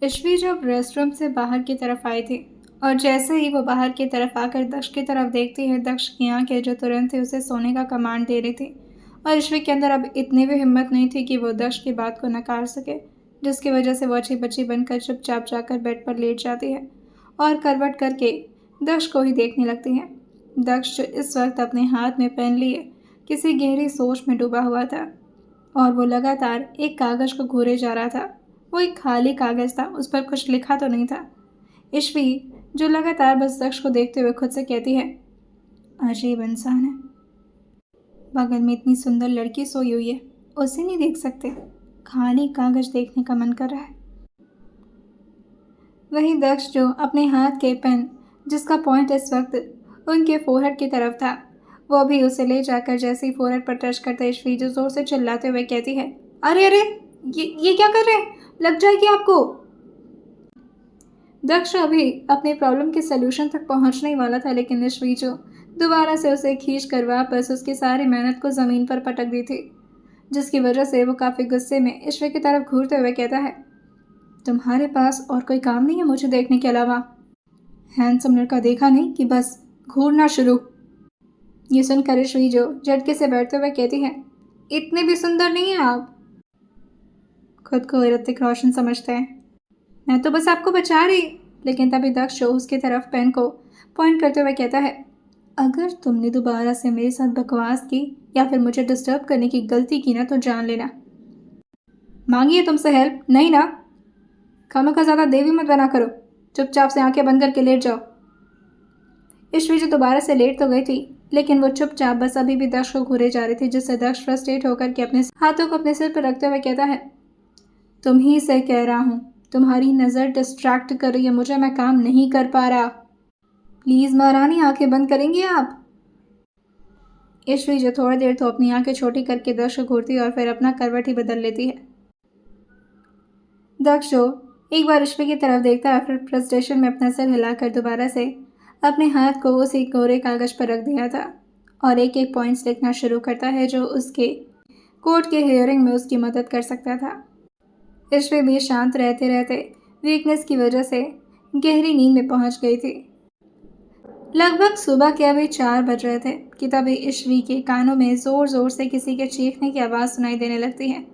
ईश्वी जब रेस्टरूम से बाहर की तरफ आई थी और जैसे ही वो बाहर की तरफ आकर दक्ष की तरफ देखती है, दक्ष की आंखें जो तुरंत ही उसे सोने का कमांड दे रही थी, और ईश्वी के अंदर अब इतनी भी हिम्मत नहीं थी कि वो दक्ष की बात को नकार सके, जिसकी वजह से वो अच्छी बच्ची बनकर चुपचाप जाकर बेड पर लेट जाती है और करवट करके दक्ष को ही देखने लगती है। दक्ष जो इस वक्त अपने हाथ में पेन लिए किसी गहरी सोच में डूबा हुआ था और वो लगातार एक कागज को घूरे जा रहा था। वो एक खाली कागज था, उस पर कुछ लिखा तो नहीं था। ईश्वी जो लगातार बस दक्ष को देखते हुए खुद से कहती है, अजीब इंसान है, बगल में इतनी सुंदर लड़की सोई हुई है, उसे नहीं देख सकते, खाली कागज देखने का मन कर रहा है। वहीं दक्ष जो अपने हाथ के पेन जिसका पॉइंट इस वक्त उनके फोरहेड की तरफ था, वो भी उसे ले जाकर जैसे ही फोरहेड पर टच करता ईश्वी जो जोर से चिल्लाते हुए कहती है, अरे अरे, ये क्या कर रहे हैं, लग जाएगी आपको। दक्ष अभी अपने प्रॉब्लम के सलूशन तक पहुंचने ही वाला था, लेकिन ईश्वी जो दोबारा से उसे खींच कर वापस उसकी सारी मेहनत को ज़मीन पर पटक दी थी, जिसकी वजह से वो काफ़ी गुस्से में ईश्वी की तरफ घूरते हुए कहता है, तुम्हारे पास और कोई काम नहीं है मुझे देखने के अलावा? हैंडसम लड़का देखा नहीं कि बस घूरना शुरू। ये सुनकर ईश्वी जो झटके से बैठते हुए कहती है, इतने भी सुंदर नहीं है आप। खुद को ऋतिक रोशन समझते हैं, मैं तो बस आपको बचा रही। लेकिन तभी दक्ष जो उसकी तरफ पेन को पॉइंट करते हुए कहता है, अगर तुमने दोबारा से मेरे साथ बकवास की या फिर मुझे डिस्टर्ब करने की गलती की ना तो जान लेना। मांगी है तुमसे हेल्प? नहीं ना? खामों का ज़्यादा देवी मत बना करो, चुपचाप से आंखें बंद करके लेट जाओ। ईश्वी जो दोबारा से लेट तो गई थी, लेकिन वो चुपचाप बस अभी भी दक्ष को घूरे जा रही थी, जिससे दक्ष फ्रस्ट्रेट होकर के अपने हाथों को अपने सिर पर रखते हुए कहता है, तुम ही से कह रहा हूँ, तुम्हारी नज़र डिस्ट्रैक्ट कर रही है मुझे, मैं काम नहीं कर पा रहा। प्लीज़ महारानी, आंखें बंद करेंगी आप? ईश्वी जो थोड़ी देर तो अपनी आंखें छोटी करके दक्ष को घूरती और फिर अपना करवट ही बदल लेती है। दक्ष जो एक बार ईश्वी की तरफ देखता है, फिर फ्रस्ट्रेशन में अपना सिर हिलाकर दोबारा से अपने हाथ को उसी कोरे कागज पर रख दिया था और एक एक पॉइंट्स लिखना शुरू करता है जो उसके कोर्ट के हियरिंग में उसकी मदद कर सकता था। ईश्वी भी शांत रहते रहते वीकनेस की वजह से गहरी नींद में पहुंच गई थी। लगभग सुबह के अभी 4 बज रहे थे कि तभी ईश्वी के कानों में ज़ोर ज़ोर से किसी के चीखने की आवाज़ सुनाई देने लगती है,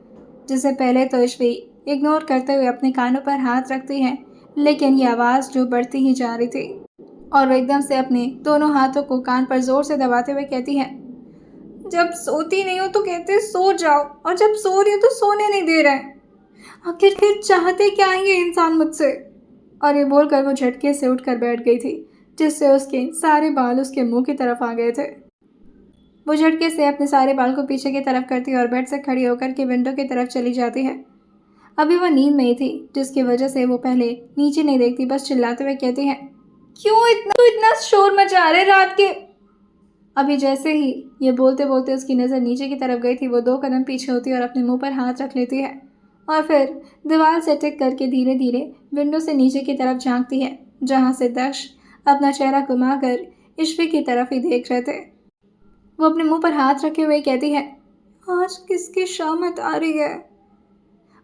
जिसे पहले तो ईश्वी इग्नोर करते हुए अपने कानों पर हाथ रखती है, लेकिन ये आवाज़ जो बढ़ती ही जा रही थी और वह एकदम से अपने दोनों हाथों को कान पर ज़ोर से दबाते हुए कहती है, जब सोती नहीं हो तो कहते सो जाओ, और जब सो रही हो तो सोने नहीं दे रहे हैं। आखिर फिर चाहते क्या है ये इंसान मुझसे? और ये बोलकर वो झटके से उठकर बैठ गई थी, जिससे उसके सारे बाल उसके मुंह की तरफ आ गए थे। वो झटके से अपने सारे बाल को पीछे की तरफ करती और बेड से खड़ी होकर के विंडो की तरफ चली जाती है। अभी वह नींद में ही थी, जिसकी वजह से वो पहले नीचे नहीं देखती, बस चिल्लाते हुए कहती है, क्यों इतना शोर मचा रहे रात के? अभी जैसे ही ये बोलते बोलते उसकी नज़र नीचे की तरफ गई थी, वो 2 कदम पीछे होती और अपने मुंह पर हाथ रख लेती है और फिर दीवार से टिक करके धीरे धीरे विंडो से नीचे की तरफ झांकती है, जहां से दक्ष अपना चेहरा घुमाकर ईश्वी की तरफ ही देख रहे थे। वो अपने मुंह पर हाथ रखे हुए कहती है, आज किसकी शामत आ रही है?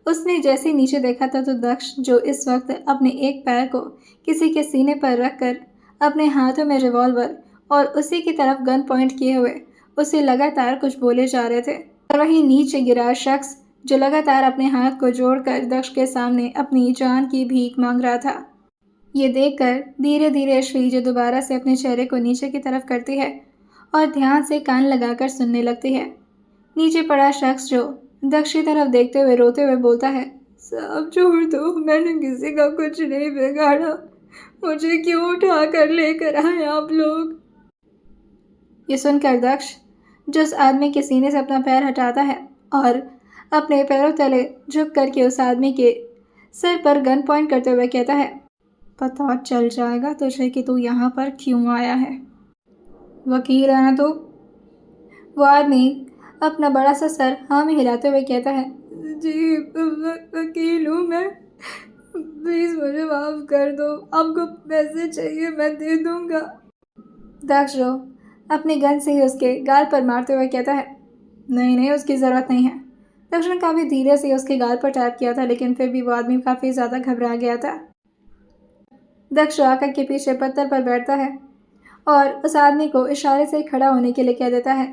उसने जैसे ही नीचे देखा था तो दक्ष जो इस वक्त अपने एक पैर को किसी के सीने पर रखकर अपने हाथों में रिवॉल्वर और उसी की तरफ गन पॉइंट किए हुए उसे लगातार कुछ बोले जा रहे थे, और वहीं नीचे गिरा शख्स जो लगातार अपने हाथ को जोड़कर दक्ष के सामने अपनी जान की भीख मांग रहा था। ये देखकर धीरे धीरे ईश्वी जो दोबारा से अपने चेहरे को नीचे की तरफ करती है और ध्यान से कान लगाकर सुनने लगती है। नीचे पड़ा शख्स जो दक्ष की तरफ देखते हुए रोते हुए बोलता है, सब छोड़ दो, मैंने किसी का कुछ नहीं बिगाड़ा, मुझे क्यों उठा कर लेकर आए आप लोग? ये सुनकर दक्ष जिस आदमी के सीने से अपना पैर हटाता है और अपने पैरों तले झुक करके उस आदमी के सिर पर गन पॉइंट करते हुए कहता है, पता चल जाएगा तुझे कि तू यहाँ पर क्यों आया है। वकील है ना तू? वो आदमी अपना बड़ा सा सर हाँ में हिलाते हुए कहता है, जी वकील हूँ मैं, प्लीज़ मुझे माफ़ कर दो, आपको पैसे चाहिए मैं दे दूँगा। दक्ष जो अपनी गन से ही उसके गाल पर मारते हुए कहता है, नहीं नहीं, उसकी ज़रूरत नहीं है, दक्ष ने काफ़ी धीरे से उसके गाल पर टैप किया था, लेकिन फिर भी वो आदमी काफ़ी ज़्यादा घबरा गया था। दक्ष आकर के पीछे पत्थर पर बैठता है और उस आदमी को इशारे से खड़ा होने के लिए कह देता है।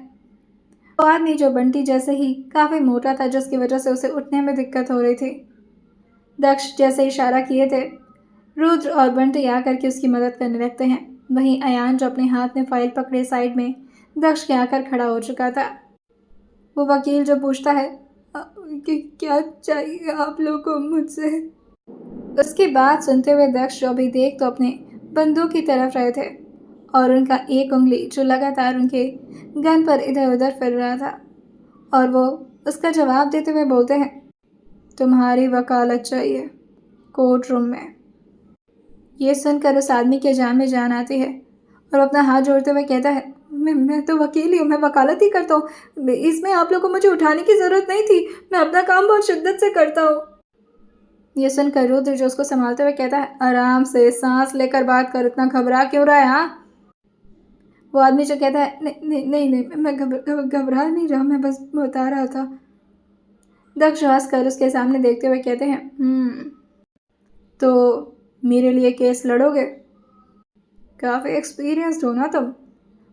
वो आदमी जो बंटी जैसे ही काफ़ी मोटा था, जिसकी वजह से उसे उठने में दिक्कत हो रही थी। दक्ष जैसे इशारा किए थे, रुद्र और बंटी आकर के उसकी मदद करने लगते हैं। वहीं अयान, जो अपने हाथ में फाइल पकड़े साइड में दक्ष के आकर खड़ा हो चुका था। वो वकील जो पूछता है कि क्या चाहिए आप लोगों को मुझसे। उसकी बात सुनते हुए दक्ष, जो अभी देख तो अपने बंदूक की तरफ रहे थे और उनका एक उंगली जो लगातार उनके गन पर इधर उधर फिर रहा था, और वो उसका जवाब देते हुए बोलते हैं, तुम्हारी वकालत चाहिए कोर्ट रूम में। ये सुनकर उस आदमी के जान में जान आती है और अपना हाथ जोड़ते हुए कहता है, मैं तो वकील ही हूँ, मैं वकालत ही करता हूँ, इसमें आप लोगों को मुझे उठाने की ज़रूरत नहीं थी, मैं अपना काम बहुत शिद्दत से करता हूँ। ये सुनकर रुद्र, जो उसको संभालते हुए कहता है, आराम से सांस लेकर बात कर, इतना घबरा क्यों रहा है? हाँ, वो आदमी जो कहता है, नहीं नहीं नहीं, नहीं मैं घबरा नहीं रहा, मैं बस बता रहा था। दक्ष हंस कर उसके सामने देखते हुए कहते हैं, तो मेरे लिए केस लड़ोगे? काफ़ी एक्सपीरियंस्ड हो ना तुम।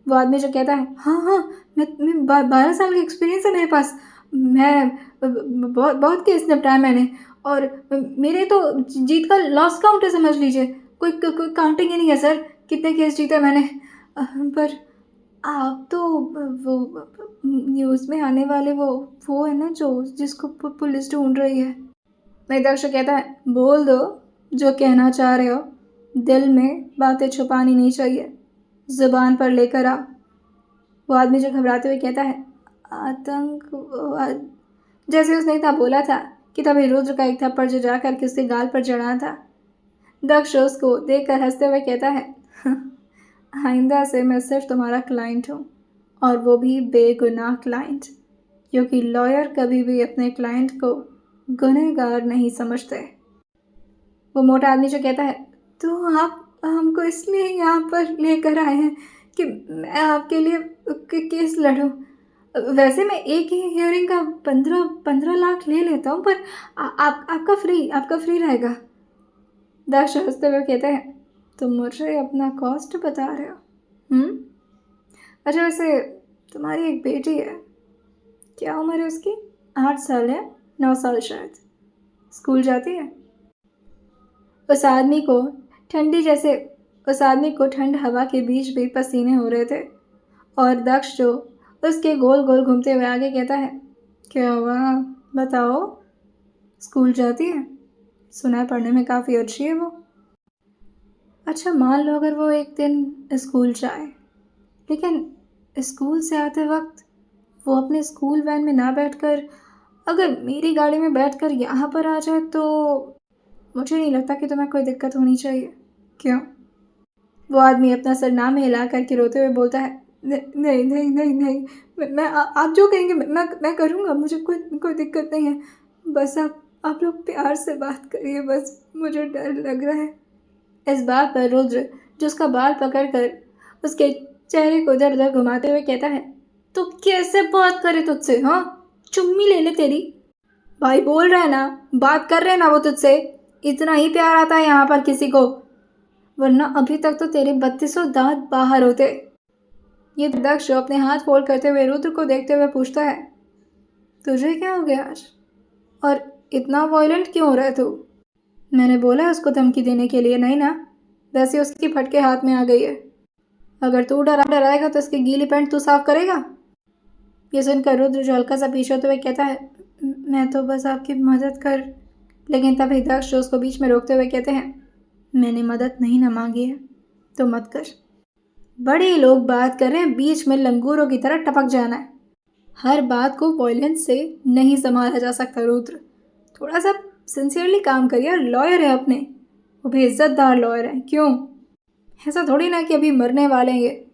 वो आदमी जो कहता है, हाँ हाँ, मैं 12 साल का एक्सपीरियंस है मेरे पास, मैं बहुत बहुत केस निपटाया मैंने, और मेरे तो जीत का लॉस काउंट है, समझ लीजिए, कोई काउंटिंग ही नहीं है सर, कितने केस जीते मैंने। पर आप तो वो न्यूज़ में आने वाले वो है ना, जो जिसको पुलिस ढूंढ रही है। मैं दक्ष कहता है, बोल दो जो कहना चाह रहे हो, दिल में बातें छुपानी नहीं चाहिए, ज़ुबान पर लेकर आ। वो आदमी जो घबराते हुए कहता है, आतंकवाद। जैसे उसने इतना बोला था कि तभी रुद्र का एक थप्पड़ जो जाकर के उसके गाल पर जड़ा था। दक्ष उसको देखकर हंसते हुए कहता है, आइंदा से मैं सिर्फ तुम्हारा क्लाइंट हूँ, और वो भी बेगुनाह क्लाइंट, क्योंकि लॉयर कभी भी अपने क्लाइंट को गुनहगार नहीं समझते। वो मोटा आदमी जो कहता है, तो आप हमको इसलिए यहाँ पर लेकर आए हैं कि मैं आपके लिए केस लड़ूं? वैसे मैं एक ही हियरिंग का 15 लाख ले लेता हूँ, पर आपका फ्री रहेगा। दक्ष हंसते हुए कहते हैं, तुम मुझे अपना कॉस्ट बता रहे हो? अच्छा, वैसे तुम्हारी एक बेटी है, क्या उम्र है उसकी? 8 साल है, 9 साल शायद। स्कूल जाती है? उस आदमी को ठंड हवा के बीच भी पसीने हो रहे थे, और दक्ष जो उसके गोल गोल घूमते हुए आगे कहता है, क्या हुआ, बताओ, स्कूल जाती है? सुना है पढ़ने में काफ़ी अच्छी है वो। अच्छा, मान लो अगर वो एक दिन स्कूल जाए, लेकिन स्कूल से आते वक्त वो अपने स्कूल वैन में ना बैठकर अगर मेरी गाड़ी में बैठकर यहाँ पर आ जाए, तो मुझे नहीं लगता कि तुम्हें कोई दिक्कत होनी चाहिए। क्यों? वो आदमी अपना सर ना में हिला करके रोते हुए बोलता है, नहीं नहीं नहीं नहीं, आप जो कहेंगे मैं करूँगा, मुझे कोई दिक्कत नहीं है, बस आप लोग प्यार से बात करिए, बस मुझे डर लग रहा है। इस बात पर रुद्र, जो उसका बाल पकड़कर उसके चेहरे को इधर उधर घुमाते हुए कहता है, तो कैसे बात करे तुझसे? हाँ, चुम्मी ले ले तेरी। भाई बोल रहा है ना, बात कर रहे हैं ना वो तुझसे, इतना ही प्यार आता है यहाँ पर किसी को, वरना अभी तक तो तेरे 3200 दांत बाहर होते। ये दक्ष अपने हाथ फोल्ड करते हुए रुद्र को देखते हुए पूछता है, तुझे क्या हो गया आज, और इतना वॉयलेंट क्यों हो रहा है तू? मैंने बोला है उसको धमकी देने के लिए, नहीं ना? वैसे उसकी फटके हाथ में आ गई है, अगर तू डराएगा तो इसकी गीली पैंट तू साफ करेगा? ये सुनकर रुद्र जो हल्का सा पीछे होते हुए कहता है, मैं तो बस आपकी मदद कर। लेकिन तभी दक्ष जो उसको बीच में रोकते हुए कहते हैं, मैंने मदद नहीं ना मांगी है, तो मत कर। बड़े लोग बात कर रहे हैं, बीच में लंगूरों की तरह टपक जाना है। हर बात को वॉयलेंस से नहीं संभाला जा सकता रुद्र, थोड़ा सा सिंसियरली काम करिए। लॉयर है अपने, वो भी इज्जतदार लॉयर है, क्यों? ऐसा थोड़ी ना कि अभी मरने वाले हैं ये,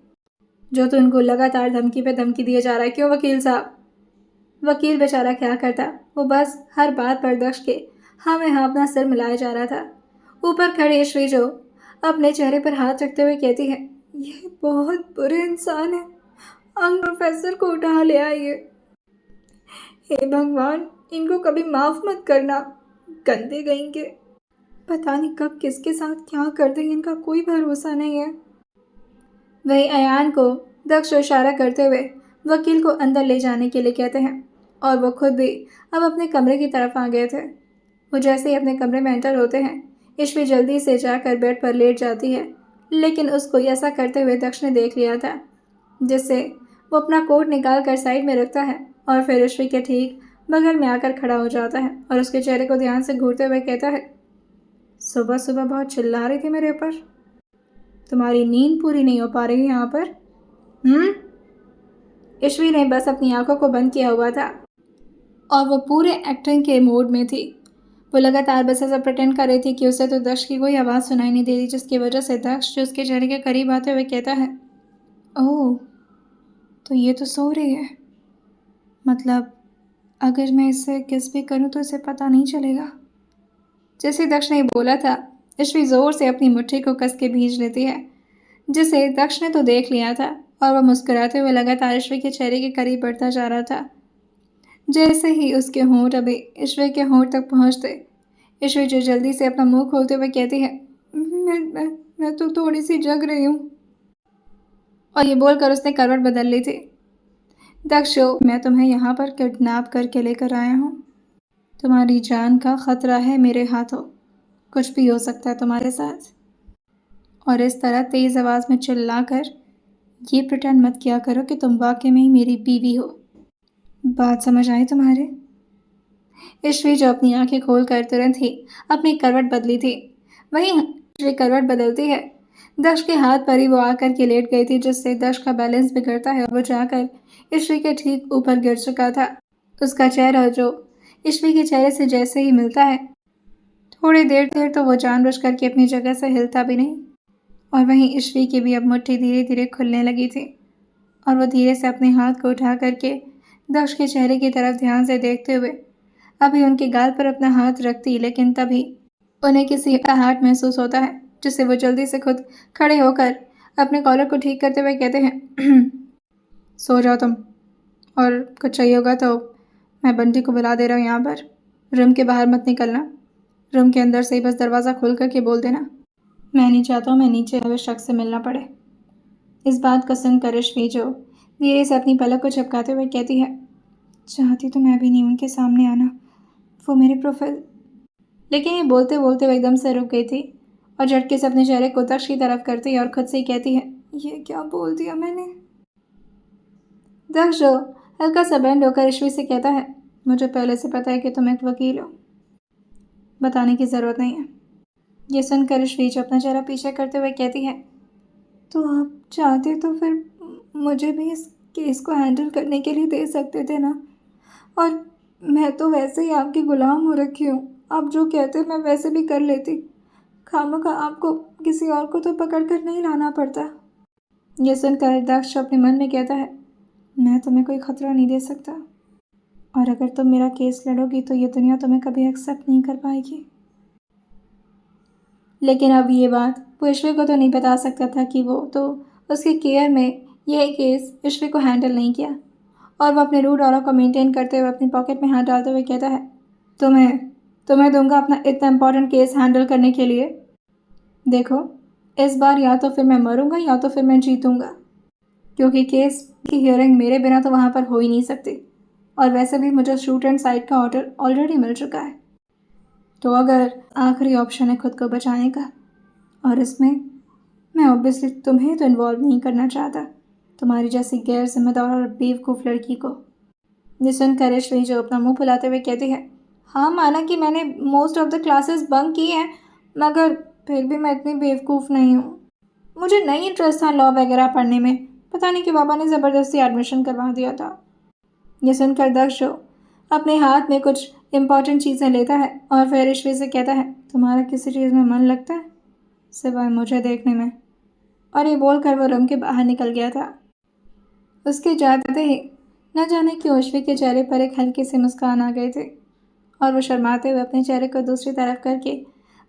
जो तो उनको लगातार धमकी पे धमकी दिए जा रहा है। क्यों वकील साहब? वकील बेचारा क्या करता, वो बस हर बात पर दक्ष के हाँ में हाँ अपना सिर मिलाया जा रहा था। ऊपर खड़ी श्री जो अपने चेहरे पर हाथ रखते हुए कहती है, ये बहुत बुरे इंसान है, अंग प्रोफेसर को उठा ले आइए। हे भगवान, इनको कभी माफ़ मत करना, गंदे गएंगे। पता नहीं कब किसके साथ क्या कर दें, इनका कोई भरोसा नहीं है। वही अयान को दक्ष इशारा करते हुए वकील को अंदर ले जाने के लिए कहते हैं और वो खुद भी अब अपने कमरे की तरफ आ गए थे। वो जैसे ही अपने कमरे में एंटर होते हैं, ईश्वी जल्दी से जाकर बेड पर लेट जाती है, लेकिन उसको ऐसा करते हुए दक्ष ने देख लिया था, जिससे वो अपना कोट निकाल कर साइड में रखता है और फिर ईश्वी के ठीक बगल में आकर खड़ा हो जाता है और उसके चेहरे को ध्यान से घूरते हुए कहता है, सुबह सुबह बहुत चिल्ला रही थी मेरे ऊपर। तुम्हारी नींद पूरी नहीं हो पा रही है यहाँ पर? ईश्वी ने बस अपनी आंखों को बंद किया हुआ था और वो पूरे एक्टिंग के मोड में थी। वो लगातार बस ऐसा प्रिटेंड कर रही थी कि उसे तो दक्ष की कोई आवाज़ सुनाई नहीं दे रही, जिसकी वजह से दक्ष जो उसके चेहरे के करीब आते हुए कहता है, ओह, तो ये तो सो रही है। मतलब अगर मैं इससे किस भी करूँ तो इसे पता नहीं चलेगा। जैसे दक्ष ने बोला था, ईश्वी जोर से अपनी मुट्ठी को कस के भींच लेती है, जिसे दक्ष ने तो देख लिया था और वह मुस्कुराते हुए लगातार ईश्वी के चेहरे के करीब बढ़ता जा रहा था। जैसे ही उसके होंठ अभी ईश्वी के होंठ तक पहुंचते, ईश्वी जो जल्दी से अपना मुंह खोलते हुए कहती है, मैं तो थोड़ी सी जग रही हूँ। और ये बोलकर उसने करवट बदल ली थी। दक्ष, मैं तुम्हें यहाँ पर किडनैप करके लेकर आया हूँ। तुम्हारी जान का खतरा है मेरे हाथों, कुछ भी हो सकता है तुम्हारे साथ। और इस तरह तेज़ आवाज़ में चिल्लाकर ये प्रिटेंड मत किया करो कि तुम वाकई में ही मेरी बीवी हो। बात समझ आई तुम्हारे? ईश्वी जो अपनी आंखें खोल कर तुरंत ही अपनी करवट बदली थी, वहीं ईश्वी करवट बदलती है, दक्ष के हाथ पर ही वो आकर के लेट गई थी, जिससे दक्ष का बैलेंस बिगड़ता है और वो जाकर ईश्वी के ठीक ऊपर गिर चुका था। उसका चेहरा जो ईश्वी के चेहरे से जैसे ही मिलता है, थोड़ी देर तो वो जानबूझ करके अपनी जगह से हिलता भी नहीं। और वहीं ईश्वी की भी अब मुट्ठी धीरे धीरे खुलने लगी थी और वो धीरे से अपने हाथ को उठा करके दक्ष के चेहरे की तरफ ध्यान से देखते हुए अभी उनके गाल पर अपना हाथ रखती, लेकिन तभी उन्हें किसी का हाथ महसूस होता है, जिससे वो जल्दी से खुद खड़े होकर अपने कॉलर को ठीक करते हुए कहते हैं, सो जाओ तुम, और कुछ चाहिए होगा तो मैं बंटी को बुला दे रहा हूँ यहाँ पर। रूम के बाहर मत निकलना, रूम के अंदर से ही बस दरवाज़ा खोल करके बोल देना, मैं नहीं चाहता हूँ मैं नीचे हुए शख्स से मिलना पड़े। इस बात को सुनकर ईश्वी जो धीरे से अपनी पलक को झपकाते हुए कहती है, चाहती तो मैं भी नहीं उनके सामने आना, वो मेरे प्रोफाइल। लेकिन ये बोलते बोलते वो एकदम से रुक गई थी और झटके से अपने चेहरे को दक्ष की तरफ करती है और खुद से ही कहती है, ये क्या बोल दिया मैंने। दक्ष जो हल्का सा बैंड होकर ईश्वी से कहता है, मुझे पहले से पता है कि तुम एक वकील हो, बताने की ज़रूरत नहीं है। ये सुनकर ईश्वी जो अपना चेहरा पीछे करते हुए कहती है, तो आप चाहते तो फिर मुझे भी इस केस को हैंडल करने के लिए दे सकते थे ना, और मैं तो वैसे ही आपकी गुलाम हो रखी हूँ, आप जो कहते मैं वैसे भी कर लेती, खामखा आपको किसी और को तो पकड़ कर नहीं लाना पड़ता। यह सुनकर दक्ष अपने मन में कहता है, मैं तुम्हें कोई खतरा नहीं दे सकता, और अगर तुम मेरा केस लड़ोगी तो ये दुनिया तुम्हें कभी एक्सेप्ट नहीं कर पाएगी। लेकिन अब ये बात वो ईश्वी को तो नहीं बता सकता था कि वो तो उसके केयर में यह केस ईश्वी को हैंडल नहीं किया, और वो अपने रूड ऑरा को मेंटेन करते हुए अपनी पॉकेट में हाथ डालते हुए कहता है, तुम्हें दूंगा अपना इतना इम्पोर्टेंट केस हैंडल करने के लिए। देखो, इस बार या तो फिर मैं मरूंगा या तो फिर मैं जीतूंगा, क्योंकि केस की हियरिंग मेरे बिना तो वहाँ पर हो ही नहीं सकती, और वैसे भी मुझे शूट एंड साइड का ऑर्डर ऑलरेडी मिल चुका है। तो अगर आखिरी ऑप्शन है खुद को बचाने का, और इसमें मैं ऑब्वियसली तुम्हें तो इन्वॉल्व नहीं करना चाहता, तुम्हारी जैसी गैर जिम्मेदार और बेवकूफ़ लड़की को। ये सुनकर ईश्वी जो अपना मुंह फुलाते हुए कहती है, हाँ माना कि मैंने most of the classes bunk की हैं, मगर फिर भी मैं इतनी बेवकूफ़ नहीं हूँ। मुझे नहीं इंटरेस्ट था लॉ वगैरह पढ़ने में, पता नहीं कि पापा ने ज़बरदस्ती एडमिशन करवा दिया था। ये सुनकर दक्ष अपने हाथ में कुछ इम्पॉर्टेंट चीज़ें लेता है और फिर ईश्वी से कहता है, तुम्हारा किसी चीज़ में मन लगता है सिवाय मुझे देखने में। और ये बोलकर वो रूम के बाहर निकल गया था। उसके जाते ही न जाने क्यों ईश्वी के चेहरे पर एक हल्की सी मुस्कान आ गई थी, और वो शर्माते हुए अपने चेहरे को दूसरी तरफ करके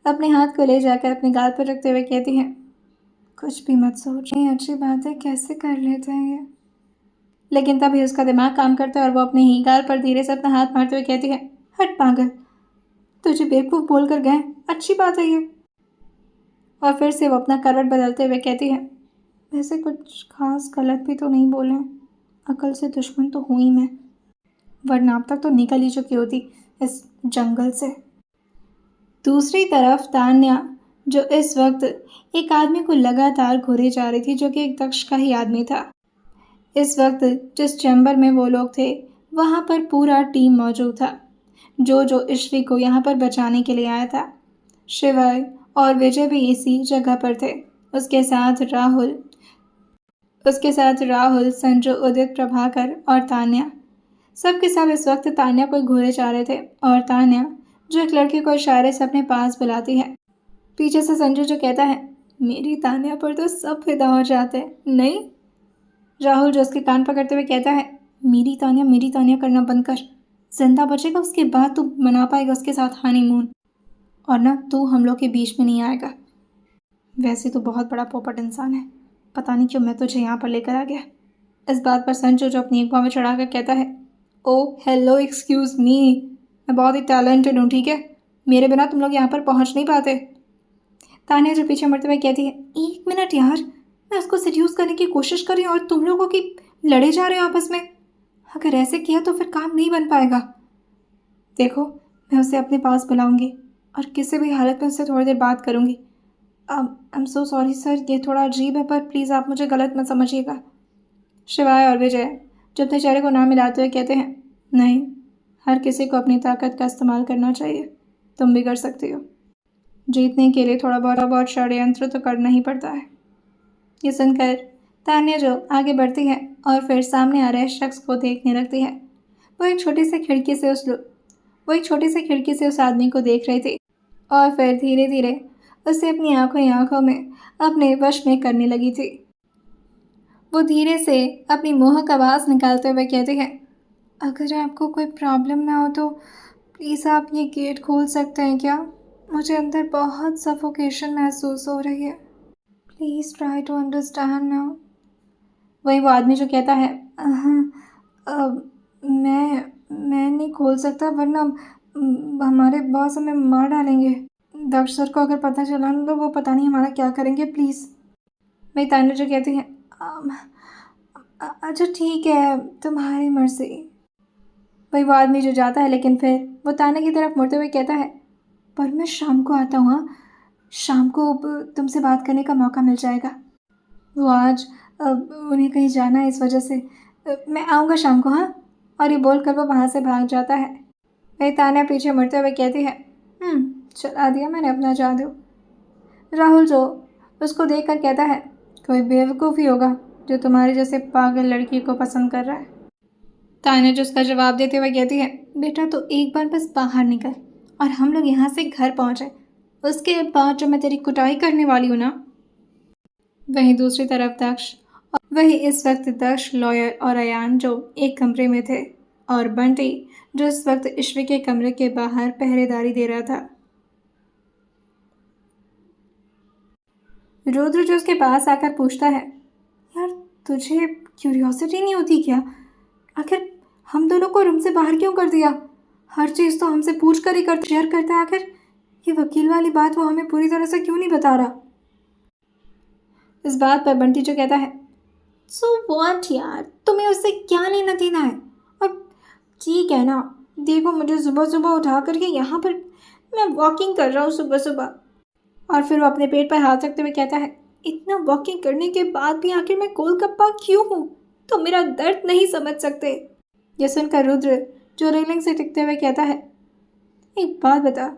अपने हाथ को ले जाकर अपने गाल पर रखते हुए कहती है, कुछ भी मत सोच, ये अच्छी बात है, कैसे कर लेते हैं ये। लेकिन तभी उसका दिमाग काम करता है और वो अपने ही गाल पर धीरे से अपना हाथ मारते हुए कहती है, हट पागल, तुझे बेवकूफ़ बोल कर गए, अच्छी बात है ये। और फिर से वो अपना करवट बदलते हुए कहती है, वैसे कुछ खास गलत भी तो नहीं बोले, अकल से दुश्मन तो हुई मैं, वरना अब तक तो निकल ही चुकी होती इस जंगल से। दूसरी तरफ तान्या, जो इस वक्त एक आदमी को लगातार घूरे जा रही थी, जो कि एक दक्ष का ही आदमी था। इस वक्त जिस चैम्बर में वो लोग थे, वहाँ पर पूरा टीम मौजूद था, जो ईश्वी को यहाँ पर बचाने के लिए आया था। शिवाय और विजय भी इसी जगह पर थे। उसके साथ राहुल, संजू, उदित, प्रभाकर और तान्या। सब के सब इस वक्त तान्या को घूरे जा रहे थे और तान्या, जो एक लड़की को इशारे से अपने पास बुलाती है। पीछे से संजू जो कहता है, मेरी तान्या पर तो सब फिदा हो जाते हैं, नहीं? राहुल जो उसके कान पकड़ते हुए कहता है, मेरी तान्या करना बंद कर, जिंदा बचेगा उसके बाद तू मना पाएगा उसके साथ हनीमून, और ना तू हम लोग के बीच में नहीं आएगा। वैसे तो बहुत बड़ा पोपट इंसान है, पता नहीं क्यों मैं तुझे यहाँ पर लेकर आ गया। इस बात पर संजू जो अपनी एक पाँव में चढ़ाकर कहता है, ओ हेलो एक्सक्यूज़ मी, मैं बहुत ही टैलेंटेड हूँ, ठीक है, मेरे बिना तुम लोग यहाँ पर पहुँच नहीं पाते। तान्या जो पीछे मुड़ते हुए कहती है, एक मिनट यार, मैं उसको सेड्यूस करने की कोशिश कर रही हूँ और तुम लोगों की लड़े जा रहे हो आपस में। अगर ऐसे किया तो फिर काम नहीं बन पाएगा। देखो, मैं उसे अपने पास बुलाऊंगी और किसी भी हालत में उससे थोड़ी देर बात करूंगी। I am so sorry sir, ये थोड़ा अजीब है, पर प्लीज़ आप मुझे गलत मत समझिएगा। शिवाय और विजय जो अपने चेहरे को ना मिलाते हुए कहते हैं, नहीं, हर किसी को अपनी ताकत का इस्तेमाल करना चाहिए, तुम भी कर सकती हो। जीतने के लिए थोड़ा बहुत षड्यंत्र तो करना ही पड़ता है। ये सुनकर तान्या जो आगे बढ़ती है और फिर सामने आ रहे शख्स को देखने लगती है। वो एक छोटी सी खिड़की से उस आदमी को देख रही थी और फिर धीरे धीरे उसे अपनी आंखों में अपने वश में करने लगी थी। वो धीरे से अपनी मोहक आवाज़ निकालते हुए कहती है, अगर आपको कोई प्रॉब्लम ना हो तो प्लीज़ आप ये गेट खोल सकते हैं क्या? मुझे अंदर बहुत सफोकेशन महसूस हो रही है। Please try to understand now. वही वो आदमी जो कहता है, हाँ, मैं नहीं खोल सकता, वरना हमारे बॉस हमें मार डालेंगे। दक्ष सर को अगर पता चला ना तो वो पता नहीं हमारा क्या करेंगे, प्लीज़। वही तान्या जो कहती है, अच्छा ठीक है, तुम्हारी मर्जी। वही वो आदमी जो जाता है, लेकिन फिर वो तान्या की तरफ मुड़ते हुए कहता है, पर मैं शाम को आता हूँ, हाँ, शाम को तुमसे बात करने का मौका मिल जाएगा। वो आज उन्हें कहीं जाना है, इस वजह से मैं आऊँगा शाम को, हाँ। और ये बोलकर वो वहाँ से भाग जाता है। वही तान्या पीछे मुड़ते हुए कहती है, चला दिया मैंने अपना जादू। राहुल जो उसको देखकर कहता है, कोई बेवकूफ़ ही होगा जो तुम्हारी जैसे पागल लड़की को पसंद कर रहा है। तान्या जो उसका जवाब देते हुए कहती है, बेटा तो एक बार बस बाहर निकल और हम लोग यहाँ से घर पहुँचे, उसके बाद जो मैं तेरी कुटाई करने वाली हूँ ना। वहीं दूसरी तरफ इस वक्त दक्ष, लॉयर और अयान जो एक कमरे में थे, और बंटी जो इस वक्त ईश्वी के कमरे के बाहर पहरेदारी दे रहा था। रुद्र जो उसके पास आकर पूछता है, यार तुझे क्यूरियोसिटी नहीं होती क्या? आखिर हम दोनों को रूम से बाहर क्यों कर दिया? हर चीज़ तो हमसे पूछ कर ही शेयर करता है, आखिर ये वकील वाली बात वो हमें पूरी तरह से क्यों नहीं बता रहा? इस बात पर बंटी जो कहता है, सो व्हाट यार, तुम्हें उससे क्या लेना देना है? और ठीक है ना, देखो मुझे सुबह सुबह उठा करके यहाँ पर मैं वॉकिंग कर रहा हूँ सुबह सुबह। और फिर वो अपने पेट पर हाथ रखते हुए कहता है, इतना वॉकिंग करने के बाद भी आखिर मैं गोलगप्पा क्यों हूँ? तो मेरा दर्द नहीं समझ सकते। यह सुनकर रुद्र जो रेलिंग से टिकते हुए कहता है, एक बात बता,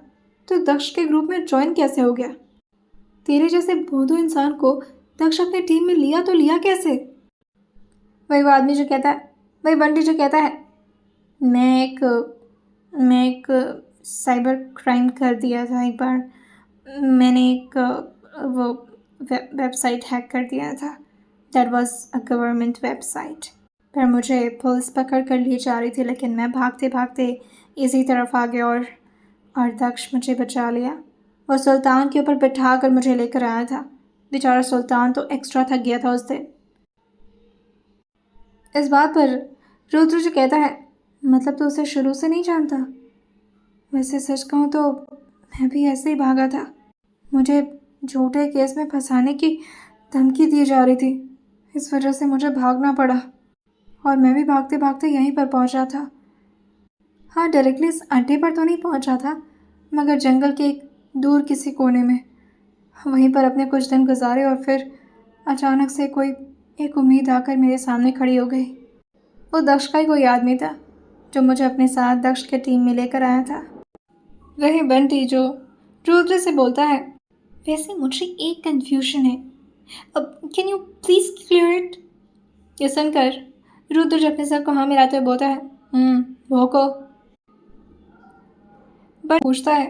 तो दक्ष के ग्रुप में ज्वाइन कैसे हो गया? तेरे जैसे बोधो इंसान को दक्ष अपने टीम में लिया तो लिया कैसे? वही वो आदमी जो कहता है, वही बंटी जो कहता है, मैं एक साइबर क्राइम कर दिया था एक बार। मैंने एक वो वेबसाइट हैक कर दिया था। That was a government website. पर मुझे पुलिस पकड़ कर ले जा रही थी, लेकिन मैं भागते भागते इसी तरफ आ गया और दक्ष मुझे बचा लिया। वो सुल्तान के ऊपर बिठा कर मुझे लेकर आया था। बेचारा सुल्तान तो एक्स्ट्रा थक गया था उस दिन। इस बात पर रुद्र जो कहता है, मतलब तो उसे शुरू से नहीं जानता? वैसे सच कहूँ तो मैं भी ऐसे ही भागा था। मुझे झूठे केस में फंसाने की धमकी दी जा रही थी, इस वजह से मुझे भागना पड़ा और मैं भी भागते भागते यहीं पर पहुंचा था। हाँ, डायरेक्टली इस अड्डे पर तो नहीं पहुंचा था, मगर जंगल के एक दूर किसी कोने में। वहीं पर अपने कुछ दिन गुजारे और फिर अचानक से कोई एक उम्मीद आकर मेरे सामने खड़ी हो गई। वो दक्ष का ही कोई आदमी था जो मुझे अपने साथ दक्ष के टीम में लेकर आया था। वही बंटी जो रुद्र से बोलता है, वैसे मुझे एक कंफ्यूजन है, अब can you please clear it? ये सुनकर रुद्र जो अपने सर को हाँ मिलाते हुए बोलता है, भोको। बट पूछता है,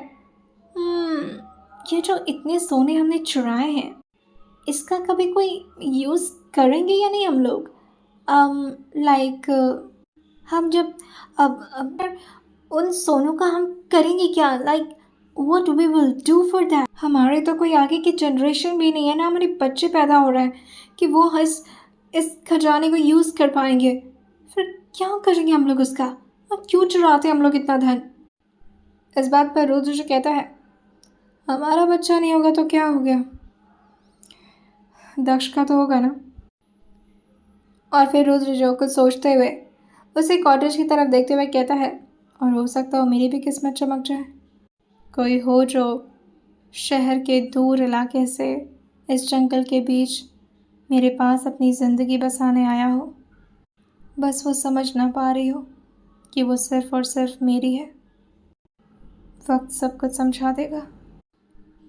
ये जो इतने सोने हमने चुराए हैं, इसका कभी कोई यूज़ करेंगे या नहीं हम लोग? लाइक हम जब अब उन सोनों का हम करेंगे क्या? Like what we will do for that? हमारे तो कोई आगे की जनरेशन भी नहीं है ना, हमारे बच्चे पैदा हो रहे हैं कि वो इस खजाने को यूज़ कर पाएंगे। फिर क्या करेंगे हम लोग उसका? और क्यों चुराते हम लोग इतना धन? इस बात पर रुद्र जो कहता है, हमारा बच्चा नहीं होगा तो क्या हो गया, दक्ष का तो होगा ना। और फिर रुद्र जो कुछ सोचते हुए उसे कॉटेज की तरफ देखते हुए कहता है, और हो सकता हो मेरी भी किस्मत चमक जाए, कोई हो जो शहर के दूर इलाके से इस जंगल के बीच मेरे पास अपनी ज़िंदगी बसाने आया हो। बस वो समझ ना पा रही हो कि वो सिर्फ और सिर्फ मेरी है। वक्त सब कुछ समझा देगा।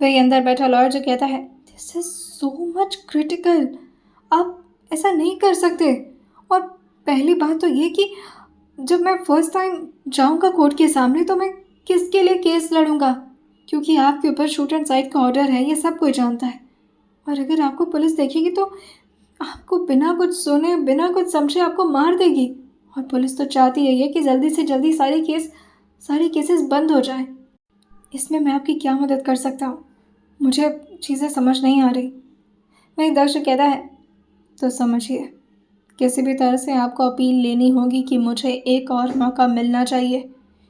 वही अंदर बैठा लॉयर जो कहता है, this is so much critical, आप ऐसा नहीं कर सकते। और पहली बात तो ये कि जब मैं फर्स्ट टाइम जाऊंगा कोर्ट के सामने तो मैं किसके लिए केस लड़ूंगा, क्योंकि आपके ऊपर शूट एंड साइड का ऑर्डर है, ये सब कोई जानता है। और अगर आपको पुलिस देखेगी तो आपको बिना कुछ सुने बिना कुछ समझे आपको मार देगी। और पुलिस तो चाहती है ये कि जल्दी से जल्दी सारी केसेस बंद हो जाएं। इसमें मैं आपकी क्या मदद कर सकता हूँ? मुझे चीज़ें समझ नहीं आ रही। वही दक्ष कहता है, तो समझिए, किसी भी तरह से आपको अपील लेनी होगी कि मुझे एक और मौका मिलना चाहिए,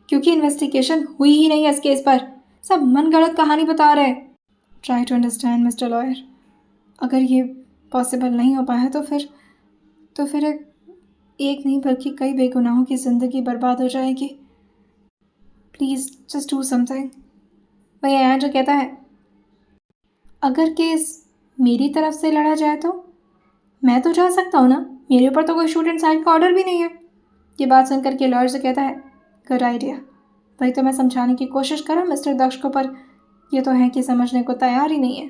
क्योंकि इन्वेस्टिगेशन हुई ही नहीं है इस केस पर, सब मनगढ़ंत कहानी बता रहे हैं। Try to understand mister lawyer, अगर ये पॉसिबल नहीं हो पाया तो फिर एक नहीं बल्कि कई बेगुनाहों की ज़िंदगी बर्बाद हो जाएगी। Please just do something. वही आया जो कहता है, अगर केस मेरी तरफ से लड़ा जाए तो मैं तो जा सकता हूँ ना, मेरे ऊपर तो कोई शूट एंड साइड का ऑर्डर भी नहीं है। ये बात सुनकर के लॉयर से कहता है, गुड आइडिया। वही तो मैं समझाने की कोशिश कर रहा हूँ मिस्टर दक्ष को, पर ये तो है कि समझने को तैयार ही नहीं है।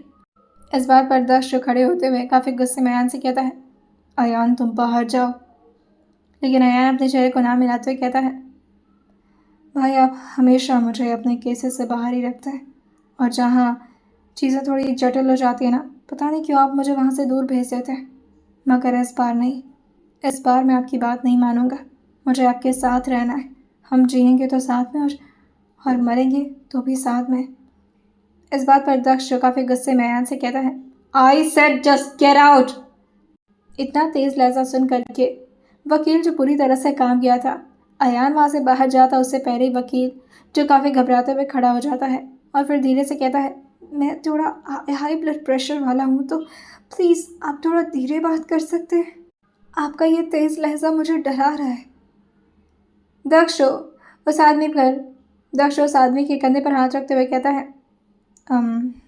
इस बात पर दक्ष जो खड़े होते हुए काफ़ी गुस्से में अयान से कहता है, अयान तुम बाहर जाओ। लेकिन अयान अपने चेहरे को ना मिलाते हुए कहता है, भाई आप हमेशा मुझे अपने केसेस से बाहर ही रखते हैं, और जहाँ चीज़ें थोड़ी जटिल हो जाती है ना, पता नहीं क्यों आप मुझे वहाँ से दूर भेज देते हैं। मगर इस बार नहीं, इस बार मैं आपकी बात नहीं मानूंगा। मुझे आपके साथ रहना है। हम जिएंगे तो साथ में और मरेंगे तो भी साथ में। इस बात पर दक्ष जो काफ़ी गुस्से में अयान से कहता है, आई सेड जस्ट गेट आउट। इतना तेज़ लहजा सुन करके वकील जो पूरी तरह से काम गया था, अयान वहाँ से बाहर जाता उससे पहले ही वकील जो काफ़ी घबराते हुए खड़ा हो जाता है और फिर धीरे से कहता है, मैं थोड़ा हाई ब्लड प्रेशर वाला हूँ, तो प्लीज़ आप थोड़ा धीरे बात कर सकते हैं? आपका ये तेज़ लहजा मुझे डरा रहा है। दक्ष उस आदमी के कंधे पर हाथ रखते हुए कहता है,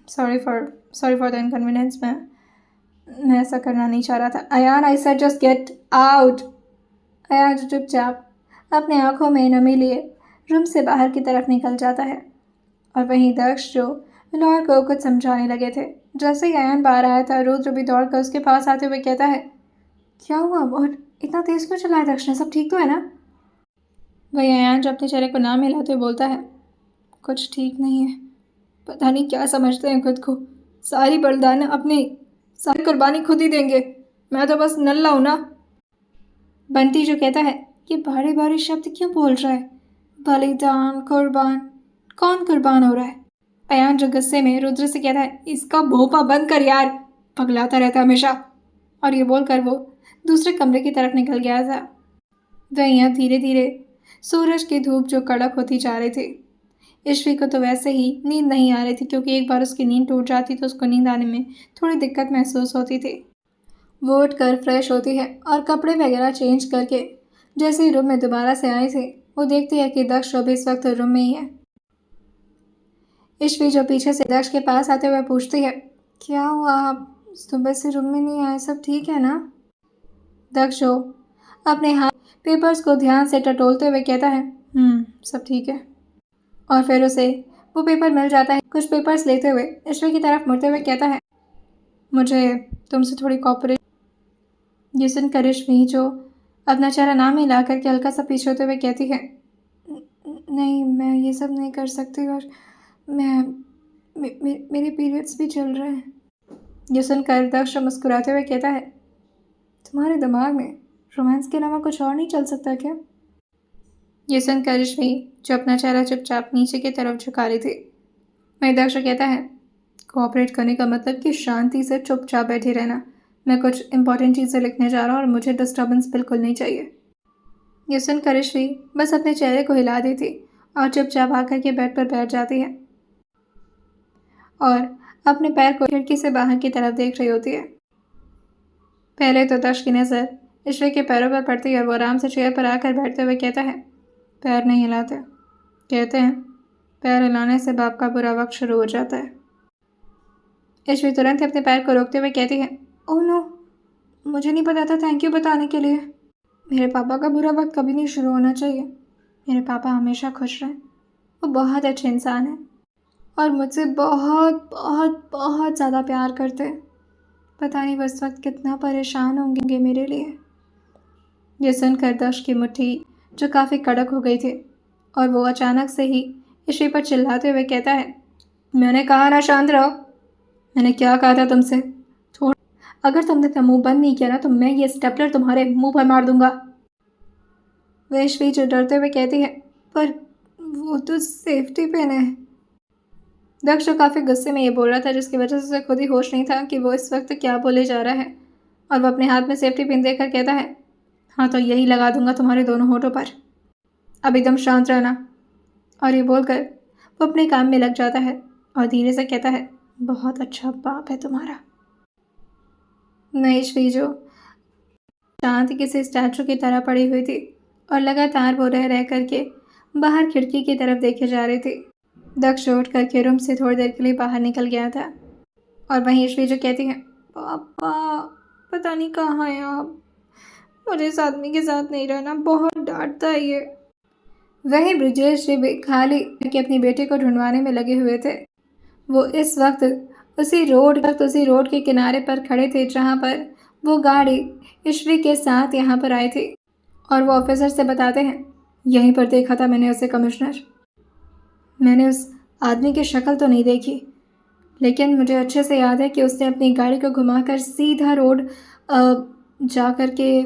सॉरी फॉर द इनकन्वीनियंस, मैं ऐसा करना नहीं चाह रहा था। Ayaan, I said just get out. Ayaan चुपचाप अपने आंखों में नमी लिए रूम से बाहर की तरफ निकल जाता है। और वहीं दक्ष जो लॉयर को कुछ समझाने लगे थे, जैसे ही अयान बाहर आया था, रुद्र भी दौड़कर उसके पास आते हुए कहता है, क्या हुआ और इतना तेज़ क्यों चलाया दक्ष ने, सब ठीक तो है ना? वही अयान जो अपने चेहरे को ना मिलाते हुए बोलता है, कुछ ठीक नहीं है, पता नहीं क्या समझते हैं खुद को, सारी बलिदान अपनी सारी कुर्बानी खुद ही देंगे, मैं तो बस नल्ला हूँ ना। बंटी जो कहता है, ये भारी भारी शब्द क्यों बोल रहा है, बलिदान कुर्बान, कौन कुर्बान हो रहा है? अयान जो गुस्से में रुद्र से कहता है, इसका भोपा बंद कर यार, पगलाता रहता हमेशा। और ये बोलकर वो दूसरे कमरे की तरफ निकल गया था। वहीं अब धीरे धीरे सूरज की धूप जो कड़क होती जा रही थी। ईश्वी को तो वैसे ही नींद नहीं आ रही थी, क्योंकि एक बार उसकी नींद टूट जाती तो उसको नींद आने में थोड़ी दिक्कत महसूस होती थी। वो उठकर फ्रेश होती है और कपड़े वगैरह चेंज करके जैसे ही रूम में दोबारा से आई थी, वो देखती है कि दक्ष अभी इस वक्त रूम में ही है। ईश्वी जो पीछे से दक्ष के पास आते हुए पूछती है, क्या हुआ, आप सुबह से रूम में नहीं आए, सब ठीक है ना? दक्ष जो अपने हाथ पेपर्स को ध्यान से टटोलते हुए कहता है, सब ठीक है। और फिर उसे वो पेपर मिल जाता है। कुछ पेपर्स लेते हुए ईश्वी की तरफ मुड़ते हुए कहता है, मुझे तुमसे थोड़ी कॉपरेट। ये सुनकर ईश्वी जो अपना चेहरा ना मिला करके हल्का सा पीछे होते हुए कहती है, नहीं, मैं ये सब नहीं कर सकती, और मेरे पीरियड्स भी चल रहे हैं। ये सुनकर दक्ष मुस्कुराते हुए कहता है, तुम्हारे दिमाग में रोमांस के अलावा कुछ और नहीं चल सकता क्या? ये सुनकर ईश्वी जो अपना चेहरा चुपचाप नीचे की तरफ झुका रही थी, वहीं दक्ष कहता है, कोऑपरेट करने का मतलब कि शांति से चुपचाप बैठे रहना। मैं कुछ इंपॉर्टेंट चीज़ें लिखने जा रहा हूँ और मुझे डिस्टर्बेंस बिल्कुल नहीं चाहिए। ये सुनकर ईश्वी बस अपने चेहरे को हिला देती और चुपचाप आकर के बेड पर बैठ जाती है और अपने पैर को खिड़की से बाहर की तरफ देख रही होती है। पहले तो दक्ष की नज़र ईश्वी के पैरों पर पड़ती है और वो आराम से चेयर पर आकर बैठते हुए कहता है, पैर नहीं हिलाते। कहते हैं पैर हिलाने से बाप का बुरा वक्त शुरू हो जाता है। ईश्वी तुरंत ही अपने पैर को रोकते हुए कहती है, ओह नो, मुझे नहीं पता था, थैंक यू बताने के लिए। मेरे पापा का बुरा वक्त कभी नहीं शुरू होना चाहिए। मेरे पापा हमेशा खुश रहें। वो बहुत अच्छे इंसान हैं और मुझसे बहुत बहुत बहुत ज़्यादा प्यार करते हैं। पता नहीं वो इस वक्त कितना परेशान होंगे मेरे लिए। ये सुनकर दक्ष की मुट्ठी जो काफ़ी कड़क हो गई थी और वो अचानक से ही ईश्वी पर चिल्लाते हुए कहता है, मैंने कहा ना शांत रहो। मैंने क्या कहा था तुमसे? अगर तुमने अपना मुंह बंद नहीं किया ना तो मैं ये स्टेपलर तुम्हारे मुंह पर मार दूंगा। वैश्वी जो डरते हुए कहती है, पर वो तो सेफ्टी पिन है। दक्ष काफ़ी गुस्से में ये बोल रहा था, जिसकी वजह से उसे खुद ही होश नहीं था कि वो इस वक्त क्या बोले जा रहा है। और वो अपने हाथ में सेफ्टी पिन देकर कहता है, हाँ तो यही लगा दूंगा तुम्हारे दोनों होठों पर। अब एकदम शांत रहना। और ये बोलकर वो अपने काम में लग जाता है और धीरे से कहता है, बहुत अच्छा बाप है तुम्हारा। वैश्वी जो शांत किसी स्टैचू की तरह पड़ी हुई थी और लगातार वो रह करके बाहर खिड़की की तरफ देखे जा रही थी। दक्ष उठ करके रूम से थोड़ी देर के लिए बाहर निकल गया था और वहीं ईश्वी जो कहती है, पापा पता नहीं कहाँ हैं आप, मुझे इस आदमी के साथ नहीं रहना, बहुत डांटता है ये। वहीं ब्रिजेश जी भी खाली के अपनी बेटे को ढूंढवाने में लगे हुए थे। वो इस वक्त उसी रोड के किनारे पर खड़े थे जहाँ पर वो गाड़ी ईश्वी के साथ यहाँ पर आई थी। और वो ऑफिसर से बताते हैं, यहीं पर देखा था मैंने उसे कमिश्नर। मैंने उस आदमी की शक्ल तो नहीं देखी, लेकिन मुझे अच्छे से याद है कि उसने अपनी गाड़ी को घुमाकर सीधा रोड जा कर के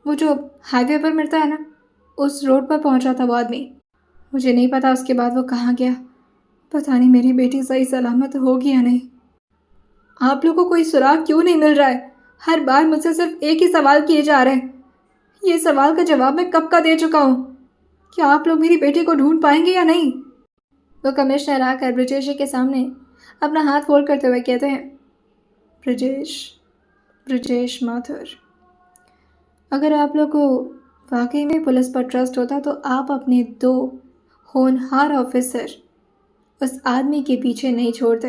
वो जो हाईवे पर मिलता है ना, उस रोड पर पहुंचा था वो आदमी। मुझे नहीं पता उसके बाद वो कहाँ गया। पता नहीं मेरी बेटी सही सलामत होगी या नहीं। आप लोगों को कोई सुराग क्यों नहीं मिल रहा है? हर बार मुझसे सिर्फ एक ही सवाल किए जा रहे हैं। ये सवाल का जवाब मैं कब का दे चुका हूँ। क्या आप लोग मेरी बेटी को ढूंढ पाएंगे या नहीं? वो कमिश्नर आकर ब्रिजेश जी के सामने अपना हाथ फोल्ड करते हुए कहते हैं, ब्रिजेश माथुर, अगर आप लोग को वाकई में पुलिस पर ट्रस्ट होता तो आप अपने 2 होनहार ऑफिसर उस आदमी के पीछे नहीं छोड़ते।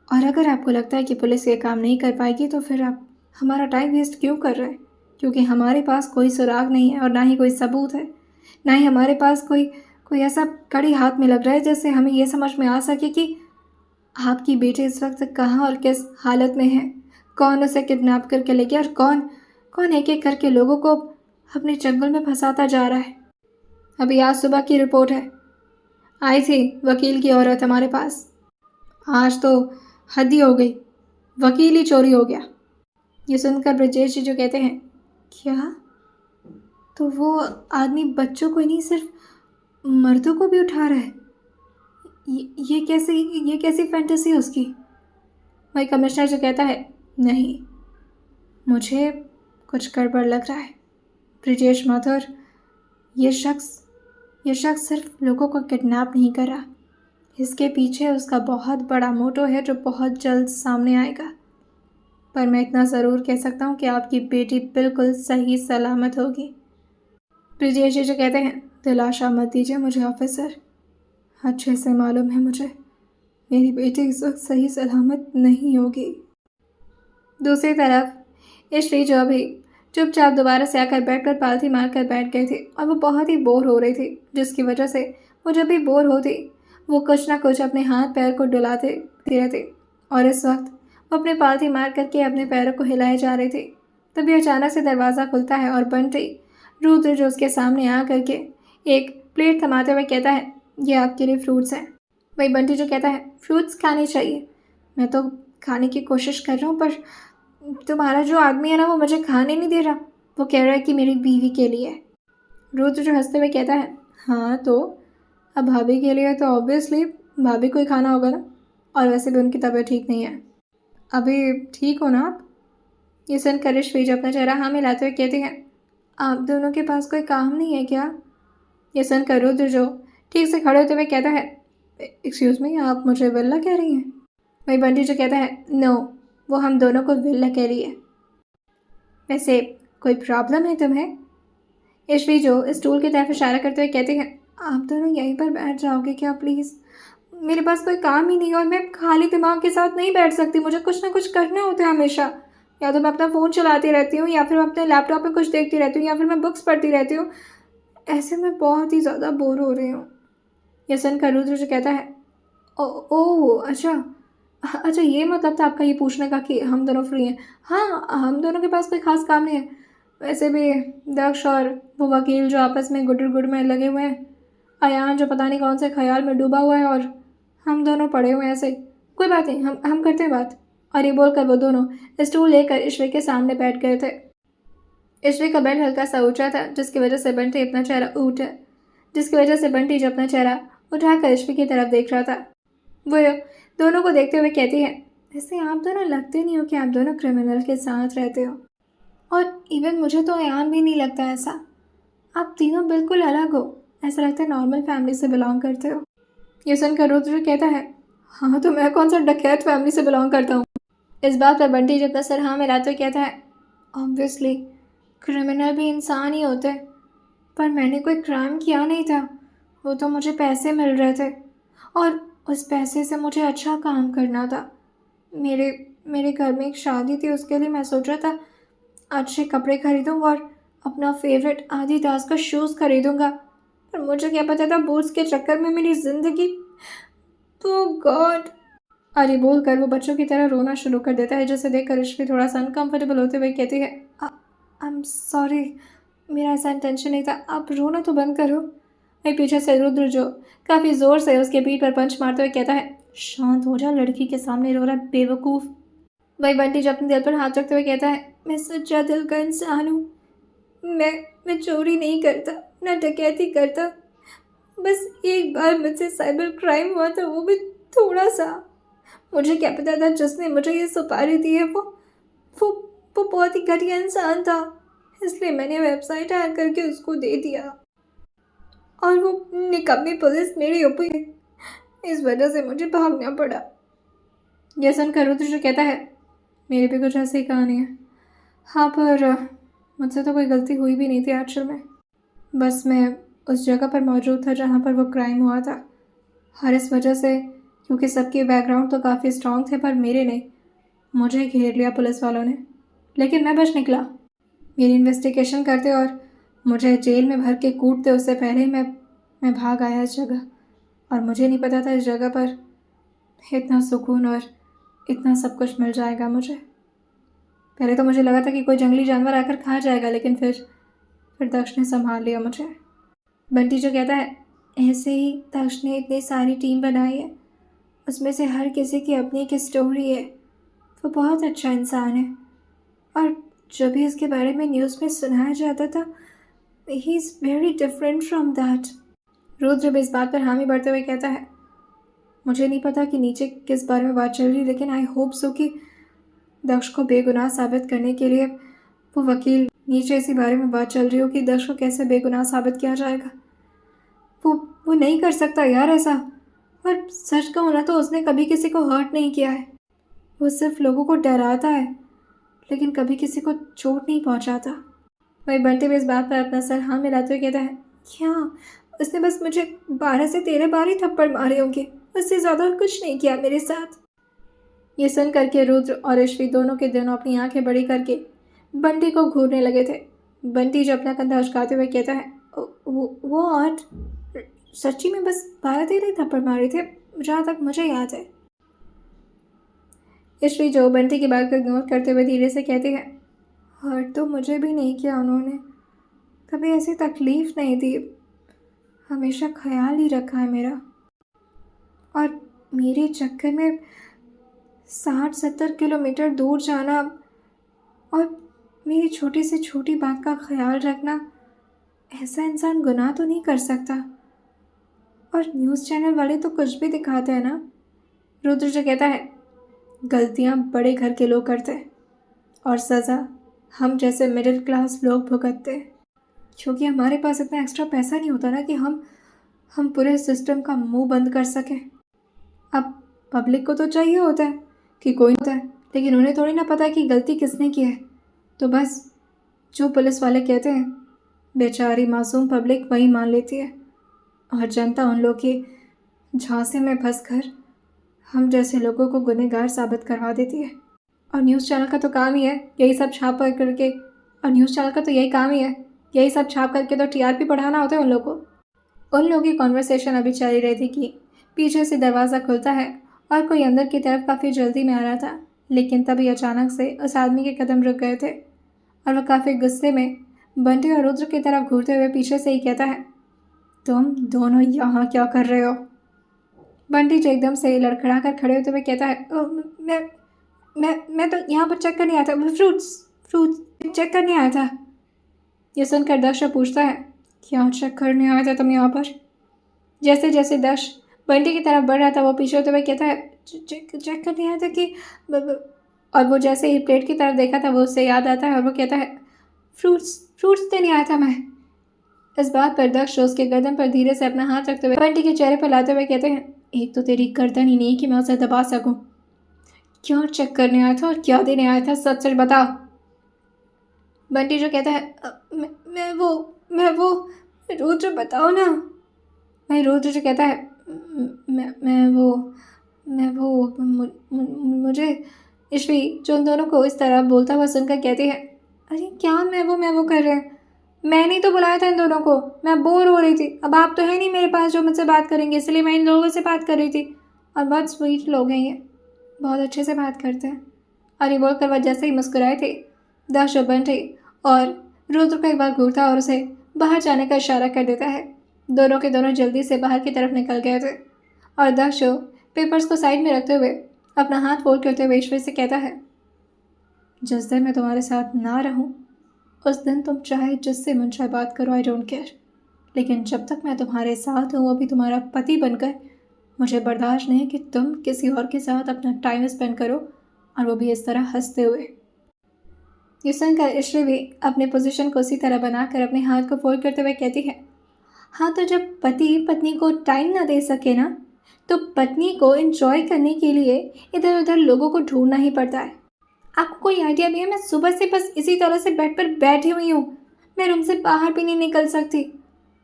और अगर आपको लगता है कि पुलिस ये काम नहीं कर पाएगी तो फिर आप हमारा टाइम वेस्ट क्यों कर रहे हैं? क्योंकि हमारे पास कोई सुराग नहीं है और ना ही कोई सबूत है, ना ही हमारे पास कोई ऐसा कड़ी हाथ में लग रहा है जिससे हमें यह समझ में आ सके कि आपकी बेटी इस वक्त कहाँ और किस हालत में है, कौन उसे किडनैप करके ले गया और कौन एक एक करके लोगों को अपने चंगुल में फंसाता जा रहा है। अभी आज सुबह की रिपोर्ट है, आई थी वकील की औरत हमारे पास। आज तो हद ही हो गई, वकील ही चोरी हो गया। ये सुनकर ब्रजेश जी जो कहते हैं, क्या? तो वो आदमी बच्चों को नहीं सिर्फ मर्दों को भी उठा रहा है? ये कैसी फैंटेसी है उसकी? वही कमिश्नर जो कहता है, नहीं, मुझे कुछ गड़बड़ लग रहा है। ब्रिजेश माथुर, ये शख्स ये शख्स सिर्फ लोगों को किडनैप नहीं कर रहा, इसके पीछे उसका बहुत बड़ा मोटो है जो बहुत जल्द सामने आएगा। पर मैं इतना ज़रूर कह सकता हूँ कि आपकी बेटी बिल्कुल सही सलामत होगी। ब्रिजेश जी जो कहते हैं, दिलासा मत दीजिए मुझे ऑफिसर, अच्छे से मालूम है मुझे मेरी बेटी इस वक्त सही सलामत नहीं होगी। दूसरी तरफ ईश्वरी जो अभी चुपचाप दोबारा से आकर बेड पर पालथी मारकर बैठ गई थी और वो बहुत ही बोर हो रही थी, जिसकी वजह से वो जब भी बोर होती वो कुछ ना कुछ अपने हाथ पैर को डुलाते रहती। और इस वक्त वो अपने पालथी मार करके अपने पैरों को हिलाए जा रही थी। तभी अचानक से दरवाज़ा खुलता है और बंटी रुद्र जो उसके सामने आ करके एक प्लेट थमाते हुए कहता है, ये आपके लिए फ्रूट्स हैं। वही बंटी जो कहता है, फ्रूट्स खाने चाहिए, मैं तो खाने की कोशिश कर रहा हूँ पर तुम्हारा जो आदमी है ना वो मुझे खाने नहीं दे रहा, वो कह रहा है कि मेरी बीवी के लिए है। रुद्र जो हंसते हुए कहता है, हाँ तो अब भाभी के लिए तो ऑब्वियसली भाभी को ही खाना होगा ना, और वैसे भी उनकी तबीयत ठीक नहीं है। अभी ठीक हो ना आप? ये सुनकर ईश्वरी जो अपना चेहरा हाँ मिलाते हुए कहती है, आप दोनों के पास कोई काम नहीं है क्या? ये सुनकर रुद्र जो ठीक से खड़े होते हुए कहता है, एक्सक्यूज़ मी, आप मुझे विल्ला कह रही हैं? वही बंटी जो कहता है, नो, वो हम दोनों को विल्ला कह रही है। वैसे कोई प्रॉब्लम है तुम्हें? ईश्वरी जो स्टूल की तरफ इशारा करते हुए कहती है, आप दोनों यहीं पर बैठ जाओगे क्या प्लीज़? मेरे पास कोई काम ही नहीं और मैं खाली दिमाग के साथ नहीं बैठ सकती, मुझे कुछ ना कुछ करना होता है हमेशा। या तो मैं अपना फ़ोन चलाती रहती हूँ या फिर मैं अपने लैपटॉप में कुछ देखती रहती हूँ या फिर मैं बुक्स पढ़ती रहती हूँ। ऐसे में बहुत ही ज़्यादा बोर हो रही हूँ। ये सुनकर रुद्र जो कहता है, ओह अच्छा, अच्छा ये मतलब था आपका ये पूछने का कि हम दोनों फ्री हैं? हाँ, हम दोनों के पास कोई ख़ास काम नहीं है। वैसे भी दक्ष और वो वकील जो आपस में गुटर गुड में लगे हुए हैं, अयान जो पता नहीं कौन से ख्याल में डूबा हुआ है, और हम दोनों पड़े हुए हैं ऐसे। कोई बात नहीं, हम करते हैं बात। और ये बोलकर वो दोनों स्टूल लेकर ईश्वरी के सामने बैठ गए थे। ईश्वरी का बेड हल्का सा ऊंचा था, जिसकी वजह से बंटी जो अपना चेहरा उठाकर ईश्वरी की तरफ देख रहा था। वो दोनों को देखते हुए कहती है, वैसे आप दोनों लगते नहीं हो कि आप दोनों क्रिमिनल के साथ रहते हो, और इवन मुझे तो अयान भी नहीं लगता ऐसा। आप तीनों बिल्कुल अलग हो, ऐसा लगता है नॉर्मल फैमिली से बिलोंग करते हो। ये सुनकर रुद्र कहता है, हाँ तो मैं कौन सा डकैत फैमिली से बिलोंग करता हूँ? इस बात पर बंटी जब अपना सर हाँ मिलाते हुए कहता है, ऑब्वियसली क्रिमिनल भी इंसान ही होते हैं, पर मैंने कोई क्राइम किया नहीं था, वो तो मुझे पैसे मिल रहे थे और उस पैसे से मुझे अच्छा काम करना था। मेरे मेरे घर में एक शादी थी, उसके लिए मैं सोच रहा था अच्छे कपड़े खरीदूँगा और अपना फेवरेट आदिदास का शूज़ खरीदूँगा, पर मुझे क्या पता था बूट्स के चक्कर में मेरी ज़िंदगी, तो गॉड। और ये बोल कर वो बच्चों की तरह रोना शुरू कर देता है, जिसे देखकर ईश्वरी थोड़ा सा अनकम्फर्टेबल होते हुए कहती है, आई एम सॉरी, मेरा ऐसा इंटेंशन नहीं था, आप रोना तो बंद करो। वही पीछे से रुद्र जो काफ़ी ज़ोर से उसके पीठ पर पंच मारते हुए कहता है, शांत हो जा, लड़की के सामने रो रहा है बेवकूफ़। वही बंटी जो अपने दिल पर हाथ रखते हुए कहता है, मैं सच्चा दिल का इंसान हूँ, मैं चोरी नहीं करता, ना डकैती करता, बस एक बार मुझसे साइबर क्राइम हुआ था, वो भी थोड़ा सा। मुझे क्या पता था जिसने मुझे ये सुपारी दी है वो वो बहुत ही घटिया इंसान था, इसलिए मैंने वेबसाइट हैक करके उसको दे दिया और वो निकम्मी पुलिस मेरे ऊपर, इस वजह से मुझे भागना पड़ा। यह सुनकर रुद्र जो कहता है, मेरी भी कुछ ऐसी कहानी है। हाँ पर मुझसे तो कोई गलती हुई भी नहीं थी एक्चुअल में, बस मैं उस जगह पर मौजूद था जहाँ पर वो क्राइम हुआ था, और इस वजह से क्योंकि सबके बैकग्राउंड तो काफ़ी स्ट्रॉन्ग थे पर मेरे नहीं, मुझे घेर लिया पुलिस वालों ने, लेकिन मैं बच निकला। मेरी इन्वेस्टिगेशन करते और मुझे जेल में भर के कूटते उससे पहले ही मैं भाग आया इस जगह, और मुझे नहीं पता था इस जगह पर इतना सुकून और इतना सब कुछ मिल जाएगा मुझे। पहले तो मुझे लगा था कि कोई जंगली जानवर आकर खा जाएगा, लेकिन फिर दक्ष ने संभाल लिया मुझे। बंटी जो कहता है, ऐसे ही दक्ष ने इतनी सारी टीम बनाई है, उसमें से हर किसी की अपनी एक स्टोरी है, वो बहुत अच्छा इंसान है, और जो भी इसके बारे में न्यूज़ में सुनाया जाता था, he is very different from that. Rudra भी इस बात पर हामी भरते हुए कहता है, मुझे नहीं पता कि नीचे किस बारे में बात चल रही, लेकिन आई होप सो कि दक्ष को बेगुनाह साबित करने के लिए वो वकील नीचे इसी बारे में बात चल रही हो कि दक्ष को कैसे बेगुनाह साबित किया जाएगा। वो वो नहीं कर सकता यार ऐसा। और सच कहूँ ना तो उसने कभी किसी को हर्ट नहीं किया है। वो सिर्फ लोगों को डराता है, लेकिन कभी किसी को चोट नहीं पहुंचाता। वही बंटी भी इस बात पर अपना सर हाँ मिलाते हुए कहता है, क्या उसने बस मुझे 12 से 13 बार ही थप्पड़ मारे होंगे, उससे ज़्यादा कुछ नहीं किया मेरे साथ। ये सुन करके रुद्र और ईश्वी दोनों के दोनों अपनी आंखें बड़ी करके बंटी को घूरने लगे थे। बंटी जो अपना कंधा उचकाते हुए कहता है, वो और सच्ची में बस 12-13 ही थप्पड़ मारे थे, जहाँ तक मुझे याद है। ईश्वी जो बंटी की बात को इग्नोर करते हुए धीरे से कहती है, हर्ट तो मुझे भी नहीं किया उन्होंने, कभी ऐसी तकलीफ नहीं दी, हमेशा ख्याल ही रखा है मेरा। और मेरे चक्कर में 60-70 किलोमीटर दूर जाना और मेरी छोटी से छोटी बात का ख्याल रखना, ऐसा इंसान गुनाह तो नहीं कर सकता। और न्यूज़ चैनल वाले तो कुछ भी दिखाते हैं ना। रुद्र जो कहता है, गलतियाँ बड़े घर के लोग करते हैं और सज़ा हम जैसे मिडिल क्लास लोग भुगतते हैं, क्योंकि हमारे पास इतना एक्स्ट्रा पैसा नहीं होता ना कि हम पूरे सिस्टम का मुंह बंद कर सकें। अब पब्लिक को तो चाहिए होता है कि कोई होता है, लेकिन उन्हें थोड़ी ना पता है कि गलती किसने की है। तो बस जो पुलिस वाले कहते हैं बेचारी मासूम पब्लिक वही मान लेती है, और जनता उन लोग के झांसे में फंसकर हम जैसे लोगों को गुनहगार साबित करवा देती है। और न्यूज़ चैनल का तो काम ही है यही सब छाप करके यही सब छाप करके तो टीआरपी बढ़ाना होता है उन लोगों को। उन लोगों की कॉन्वर्सेशन अभी चल रही थी कि पीछे से दरवाज़ा खुलता है और कोई अंदर की तरफ काफ़ी जल्दी में आ रहा था, लेकिन तभी अचानक से उस आदमी के कदम रुक गए थे और वह काफ़ी गुस्से में बंटी और रुद्र की तरफ घूरते हुए पीछे से ही कहता है, तुम दोनों यहाँ क्या कर रहे हो? बंटी जो एकदम से लड़खड़ा कर खड़े होते हुए कहता है, मैं तो यहाँ पर चेक करने आया था, फ्रूट्स चेक करने आया था। ये सुनकर दक्ष पूछता है, क्या चेक करने आया था तुम यहाँ पर? जैसे जैसे दक्ष बंटी की तरफ बढ़ रहा था वो पीछे होते हुए कहता है, चेक करने आया था कि और वो जैसे ही प्लेट की तरफ देखा था वो उससे याद आता है और वो कहता है, फ्रूट्स देने आया था मैं। इस बात पर दक्ष उसके गर्दन पर धीरे से अपना हाथ रखते हुए बंटी के चेहरे पर लाते हुए कहते हैं, एक तो तेरी गर्दन ही नहीं कि मैं उसे दबा सकूं। क्यों चेक करने आया था और क्या देने आया था, सच सच बता। बंटी जो कहता है, मैं वो रुद्र बताओ ना। मैं रुद्र जो कहता है, मैं वो मुझे ईश्वी जो उन दोनों को इस तरह बोलता हुआ सुनकर कहती है, अरे क्या मैं वो कर रहे हैं, मैंने तो बुलाया था इन दोनों को, मैं बोर हो रही थी, अब आप तो है नहीं मेरे पास जो मुझसे बात करेंगे, इसलिए मैं इन लोगों से बात कर रही थी। और बहुत स्वीट लोग हैं ये, बहुत अच्छे से बात करते हैं। और ये बोलकर वह जैसे ही मुस्कुराए थे दक्ष बंटी और रुद्र को एक बार घूरता और उसे बाहर जाने का इशारा कर देता है। दोनों के दोनों जल्दी से बाहर की तरफ निकल गए थे और दक्ष पेपर्स को साइड में रखते हुए अपना हाथ फोल्ड करते हुए ईश्वर से कहता है, जिस दिन मैं तुम्हारे साथ ना रहूं उस दिन तुम चाहे जिससे मन चाहे बात करो, आई डोंट केयर, लेकिन जब तक मैं तुम्हारे साथ हूँ अभी तुम्हारा पति बनकर मुझे बर्दाश्त नहीं कि तुम किसी और के साथ अपना टाइम स्पेंड करो, और वो भी इस तरह हंसते हुए। ये सुनकर ईश्वरी भी अपने पोजीशन को उसी तरह बनाकर अपने हाथ को फोल्ड करते हुए कहती है, हाँ तो जब पति पत्नी को टाइम ना दे सके ना तो पत्नी को एंजॉय करने के लिए इधर उधर लोगों को ढूंढना ही पड़ता है। आपको कोई आइडिया भी है, मैं सुबह से बस इसी तरह से बेड पर बैठी हुई हूँ, मैं रूम से बाहर भी नहीं निकल सकती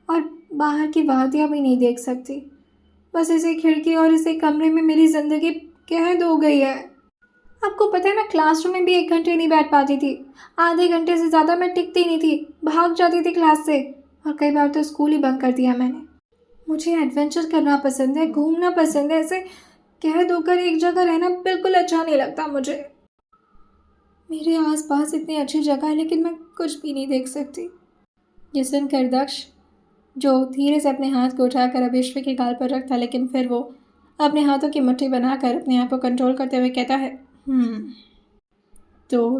और बाहर की वादियाँ भी नहीं देख सकती, बस इसी खिड़की और इसी कमरे में मेरी ज़िंदगी कैद हो गई है। आपको पता है मैं क्लासरूम में भी 1 घंटे नहीं बैठ पाती थी, आधे घंटे से ज़्यादा मैं टिकती नहीं थी, भाग जाती थी क्लास से और कई बार तो स्कूल ही बंक कर दिया मैंने। मुझे एडवेंचर करना पसंद है, घूमना पसंद है, ऐसे कैद होकर एक जगह रहना बिल्कुल अच्छा नहीं लगता मुझे। मेरे आसपास इतनी अच्छी जगह है लेकिन मैं कुछ भी नहीं देख सकती। ये सुनकर दक्ष जो धीरे से अपने हाथ को उठाकर अब ईश्वर के गाल पर रखता, लेकिन फिर वो अपने हाथों की मुट्ठी बनाकर अपने आप को कंट्रोल करते हुए कहता है, तो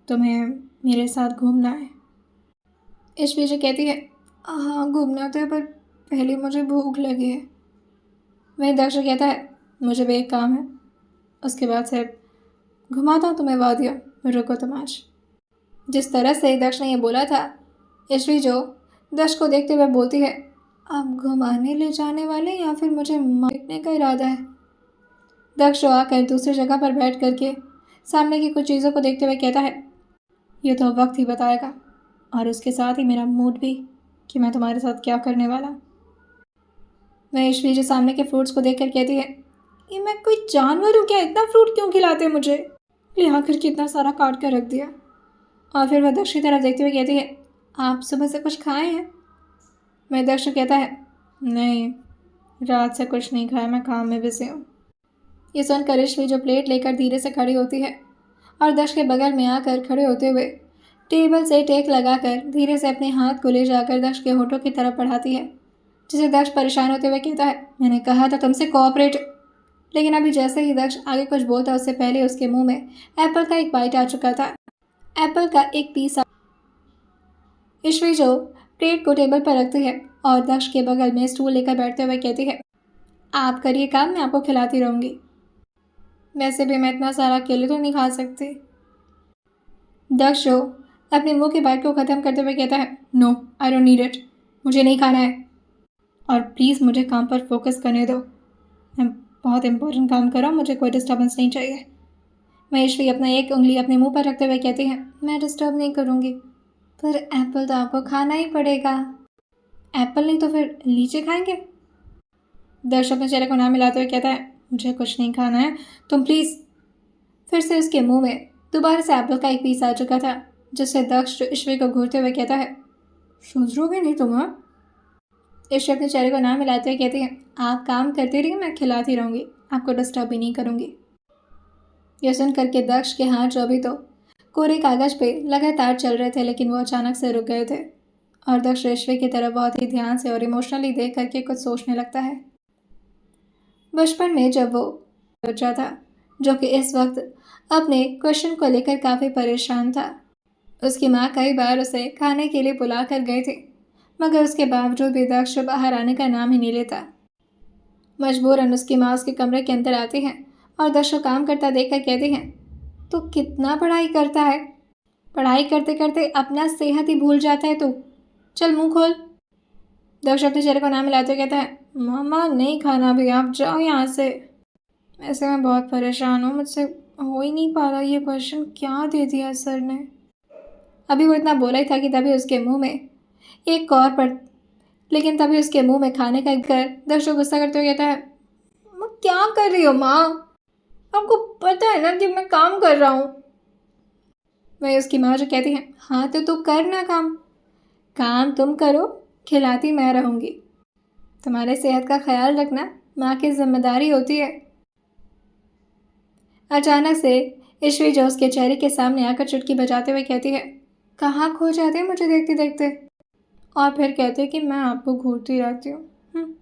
तुम्हें मेरे साथ घूमना है? ईश्वर जो कहती है, हाँ घूमना तो है पर पहले मुझे भूख लगी है। वही दक्ष कहता है, मुझे भी एक काम है, उसके बाद से घुमाता हूँ तुम्हें वादियों, रुको तुम आज। जिस तरह से दक्ष ने यह बोला था, ईश्वी जो दक्ष को देखते हुए बोलती है, आप घुमाने ले जाने वाले या फिर मुझे मारने का इरादा है? दक्ष आकर दूसरी जगह पर बैठ करके सामने की कुछ चीज़ों को देखते हुए कहता है, ये तो वक्त ही बताएगा, और उसके साथ ही मेरा मूड भी, कि मैं तुम्हारे साथ क्या करने वाला। वह ईश्वी जो सामने के फ्रूट्स को देखकर कहती है, ये मैं कोई जानवर हूँ क्या? इतना फ्रूट क्यों खिलाते मुझे? ले आकर के इतना सारा काट कर रख दिया। और फिर वह दक्ष की तरफ देखते हुए कहती है, आप सुबह से कुछ खाए हैं? मैं दक्ष कहता है, नहीं, रात से कुछ नहीं खाया, मैं काम में बिजी हूँ। ये सुनकर ईश्वी जो प्लेट लेकर धीरे से खड़ी होती है और दक्ष के बगल में आकर खड़े होते हुए टेबल से टेक लगाकर धीरे से अपने हाथ को ले जाकर दक्ष के होठों की तरफ बढ़ाती है, जिसे दक्ष परेशान होते हुए कहता है, मैंने कहा था तुमसे कोऑपरेट। लेकिन अभी जैसे ही दक्ष आगे कुछ बोलता उससे पहले उसके मुंह में एप्पल का एक बाइट आ चुका था। एप्पल का एक पीस। ईश्वी जो प्लेट को टेबल पर रखती है और दक्ष के बगल में स्टूल लेकर बैठते हुए कहती है, आप करिए काम, मैं आपको खिलाती रहूंगी। वैसे भी मैं इतना सारा अकेले तो नहीं खा सकती। दक्ष जो अपने मुंह के बाइट को ख़त्म करते हुए कहता है, no, I don't need it, मुझे नहीं खाना है, और प्लीज़ मुझे काम पर फोकस करने दो। मैं बहुत इंपॉर्टेंट काम कर रहा हूँ, मुझे कोई डिस्टर्बेंस नहीं चाहिए। महेश्वरी अपना एक उंगली अपने मुंह पर रखते हुए कहती है, मैं डिस्टर्ब नहीं करूँगी, पर एप्पल तो आपको खाना ही पड़ेगा। एप्पल नहीं तो फिर लीची खाएंगे? दक्ष अपने चेहरे को ना मिलाते हुए कहता है, मुझे कुछ नहीं खाना है, तुम प्लीज़। फिर से उसके मुंह में दोबारा से एप्पल का एक पीस आ चुका था, जिससे दक्ष ईश्वरी को घूरते हुए कहता है, सुधरोगे नहीं तुम? ईश्वरी अपने चेहरे को ना मिलाते हुए कहती है, आप काम करते रहिए, मैं खिलाती रहूँगी, आपको डिस्टर्ब भी नहीं करूँगी। यह सुन करके दक्ष के हाथ जो अभी तो कोरे कागज पे लगातार चल रहे थे, लेकिन वो अचानक से रुक गए थे और दक्ष ईश्वरी की तरफ बहुत ही ध्यान से और इमोशनली देख करके कुछ सोचने लगता है। बचपन में जब वो बच्चा था, जो कि इस वक्त अपने क्वेश्चन को लेकर काफ़ी परेशान था, उसकी माँ कई बार उसे खाने के लिए बुला कर गई थी, मगर उसके बावजूद भी दक्ष बाहर आने का नाम ही नहीं लेता। मजबूरन उसकी माँ उसके कमरे के अंदर आती है और दक्ष को काम करता देखकर कहती है, तो कितना पढ़ाई करता है? पढ़ाई करते करते अपना सेहत ही भूल जाता है तू, चल मुंह खोल। दक्ष अपने चेहरे को ना मिलाते हुए कहता है, मामा नहीं खाना भी, आप जाओ यहाँ से। ऐसे मैं बहुत परेशान हूँ, मुझसे हो ही नहीं पा रहा ये क्वेश्चन, क्या दे दिया सर ने। अभी वो इतना बोला ही था कि तभी उसके मुंह में एक और पड़ लेकिन तभी उसके मुंह में खाने का कर दक्ष को गुस्सा करते हुए कहता है, मैं क्या कर रही हो माँ? आपको पता है ना कि मैं काम कर रहा हूँ। वही उसकी माँ जो कहती है, हाँ तो तू कर ना काम, काम तुम करो, खिलाती मैं रहूँगी। तुम्हारे सेहत का ख्याल रखना माँ की जिम्मेदारी होती है। अचानक से ईश्वरी जो उसके चेहरे के सामने आकर चुटकी बजाते हुए कहती है, कहाँ खो जाते हैं मुझे देखते देखते? और फिर कहते हैं कि मैं आपको घूरती रहती हूँ।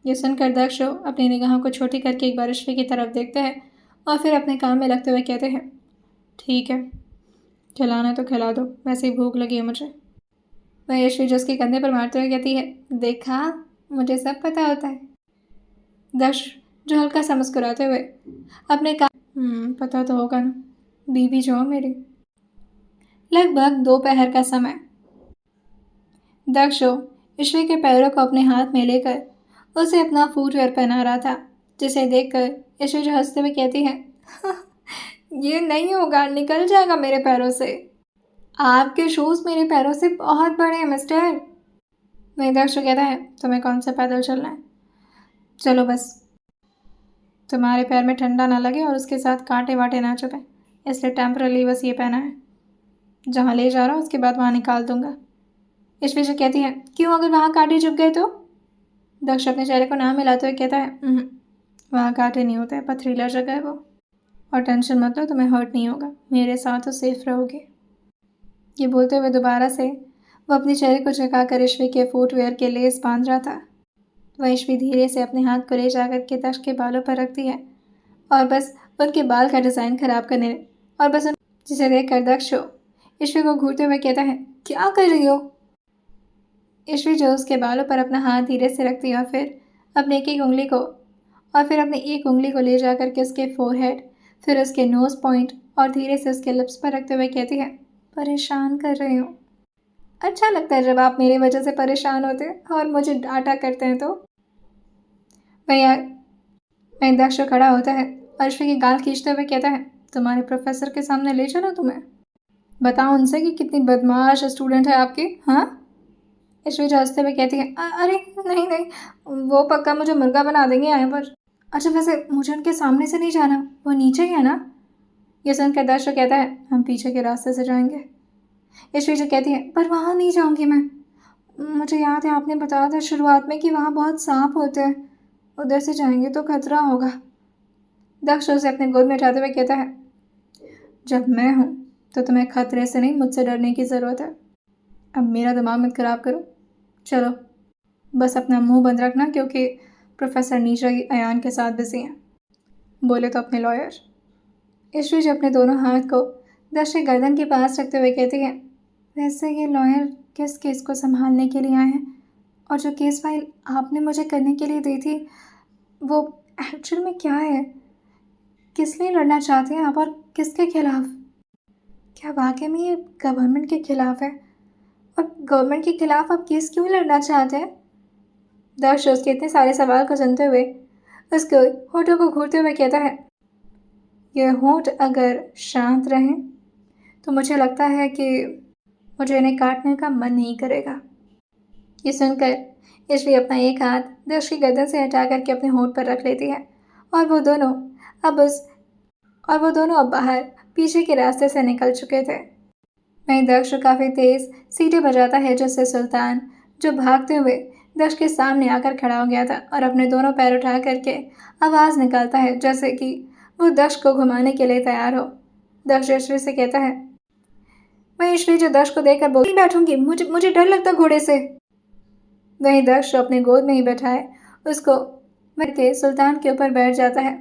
ये सुनकर दक्ष अपनी निगाहों को छोटी करके एक बार ईश्वरी की तरफ देखते हैं और फिर अपने काम में लगते हुए कहते हैं, ठीक है, खिलाना तो खिला दो, वैसे ही भूख लगी है मुझे। वह ईश्वरी जो उसके कंधे पर मारते हुए कहती है, देखा, मुझे सब पता होता है। दक्ष जो हल्का सा मुस्कुराते हुए अपने काम, पता तो होगा ना, बीवी जो हो मेरी। लगभग दोपहर का समय। दक्ष ईश्वरी के पैरों को अपने हाथ में लेकर उसे अपना फुटवेयर पहना रहा था, जिसे देखकर ईश्वरी जो हंसते हुए कहती है, ये नहीं होगा, निकल जाएगा मेरे पैरों से। आपके शूज़ मेरे पैरों से बहुत बड़े हैं मिस्टर। वहीं दक्ष कहता है, तुम्हें कौन सा पैदल चलना है? चलो बस तुम्हारे पैर में ठंडा ना लगे और उसके साथ कांटे वाटे ना चुभे, इसलिए टेम्पररी बस ये पहना है। जहाँ ले जा रहा हूँ उसके बाद वहाँ निकाल दूंगा। ईश्वरी जो कहती है, क्यों, अगर वहाँ कांटे चुभ गए तो? दक्ष अपने चेहरे को ना मिलाते हुए कहता है, वहाँ कांटे नहीं होते, पथरीला जगह है वो, और टेंशन मत लो, तुम्हें हर्ट नहीं होगा, मेरे साथ तो सेफ रहोगे। ये बोलते हुए दोबारा से वो अपने चेहरे को झुकाकर ईश्वरी के फुटवेयर के लेस बांध रहा था। वह ईश्वरी धीरे से अपने हाथ को ले जाकर के दक्ष के बालों पर रखती है और बस उनके बाल का डिज़ाइन खराब करने और बस जिसे देख कर दक्ष ईश्वरी को घूरते हुए कहता है, क्या कर रही हो? ईश्वरी जो उसके बालों पर अपना हाथ धीरे से रखती है और फिर अपने एक उंगली को ले जा करके उसके फिर उसके नोज़ पॉइंट और धीरे से उसके लिप्स पर रखते हुए कहती है, परेशान कर रही हूँ। अच्छा लगता है जब आप मेरी वजह से परेशान होते हैं और मुझे डांटा करते हैं तो। भैया वहीं दक्ष खड़ा होता है, अर्शवी की गाल खींचते हुए कहता है, तुम्हारे प्रोफेसर के सामने ले चलो तुम्हें। बताओ उनसे कि कितनी बदमाश स्टूडेंट है आपकी। हाँ, ऐश्वर्या हंसते हुए कहती है, अरे नहीं नहीं, वो पक्का मुझे मुर्गा बना देंगे यहाँ पर। अच्छा वैसे मुझे उनके सामने से नहीं जाना, वो नीचे ही है ना। ये सुनकर दर्श कहता है, हम पीछे के रास्ते से जाएंगे। ऐश्वर्या कहती है, पर वहाँ नहीं जाऊँगी मैं। मुझे याद है आपने बताया था शुरुआत में कि वहाँ बहुत सांप होते हैं, उधर से जाएंगे तो खतरा होगा। दक्ष उसे अपने गोद में उठाते हुए कहता है, जब मैं हूँ तो तुम्हें खतरे से नहीं मुझसे डरने की ज़रूरत है। अब मेरा दिमाग मत खराब करो, चलो बस अपना मुंह बंद रखना क्योंकि प्रोफेसर नीचा ही अयान के साथ बिजी हैं। बोले तो अपने लॉयर। ईश्वरी अपने दोनों हाथ को दक्ष के गर्दन के पास रखते हुए कहती है, वैसे ये लॉयर किस केस को संभालने के लिए आए हैं, और जो केस फाइल आपने मुझे करने के लिए दी थी वो एक्चुअल में क्या है, किस लिए लड़ना चाहते हैं आप और किसके खिलाफ? क्या वाकई में ये गवर्नमेंट के खिलाफ है? और गवर्नमेंट के खिलाफ आप केस क्यों लड़ना चाहते हैं? दक्ष उसके इतने सारे सवाल को सुनते हुए उसके होठों को घूरते हुए कहता है, यह होठ अगर शांत रहें तो मुझे लगता है कि मुझे इन्हें काटने का मन नहीं करेगा। ये सुनकर यशवी अपना एक हाथ दक्ष की गर्दन से हटा करके अपने होठ पर रख लेती है और वो दोनों अब बाहर पीछे के रास्ते से निकल चुके थे। वहीं दक्ष काफ़ी तेज सीटें बजाता है जिससे सुल्तान, जो भागते हुए दक्ष के सामने आकर खड़ा हो गया था और अपने दोनों पैर उठा करके आवाज़ निकालता है जैसे कि वो दक्ष को घुमाने के लिए तैयार हो। दक्ष यशवी से कहता है, मैं यशवी जो दक्ष को देखकर बोल नहीं बैठूंगी, मुझे डर लगता घोड़े से। वहीं दक्ष अपने गोद में ही बैठाए उसको के सुल्तान के ऊपर बैठ जाता है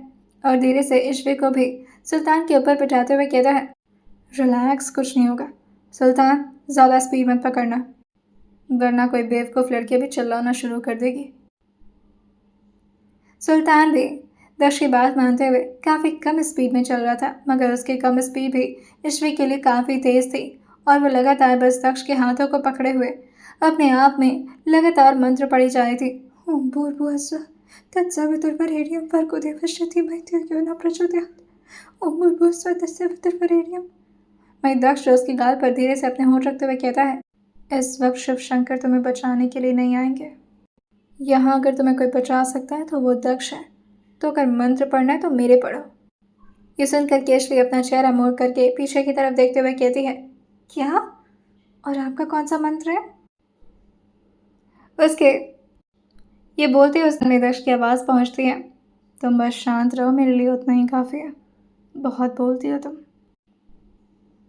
और धीरे से यशवी को भी सुल्तान के ऊपर बिठाते हुए कहता है, रिलैक्स, कुछ नहीं होगा। सुल्तान ज़्यादा स्पीड मत पकड़ना वरना कोई बेवकूफ़ लड़के भी चिल्लाना शुरू कर देगी। सुल्तान भी दक्ष की बात मानते हुए काफ़ी कम स्पीड में चल रहा था, मगर उसकी कम स्पीड भी यशवी के लिए काफ़ी तेज़ थी और वो लगातार बस दक्ष के हाथों को पकड़े हुए अपने आप में लगातार मंत्र पढ़ी जा रही थी। ओम भूर्भुवस्सुः तत्सवितुर्वरेण्यं भर्गो देवस्य धीमहि धियो यो नः प्रचोदयात् ओम भूर्भुवस्सुः तत्सवितुर्वरेण्यं। वहीं दक्ष उसकी गाल पर धीरे से अपने होंठ रखते हुए कहता है, इस वक्त शिव शंकर तुम्हें बचाने के लिए नहीं आएंगे। यहाँ अगर तुम्हें कोई बचा सकता है तो वो दक्ष है, तो अगर मंत्र पढ़ना है तो मेरे पढ़ो। ये सुनकर केशवी अपना चेहरा मोड़ करके पीछे की तरफ देखते हुए कहती है, क्या? और आपका कौन सा मंत्र है? उसके ये बोलते हुए उसने दक्ष की आवाज़ पहुँचती है, तुम बस शांत रहो, मेरे लिए उतना ही काफ़ी है, बहुत बोलती हो तुम।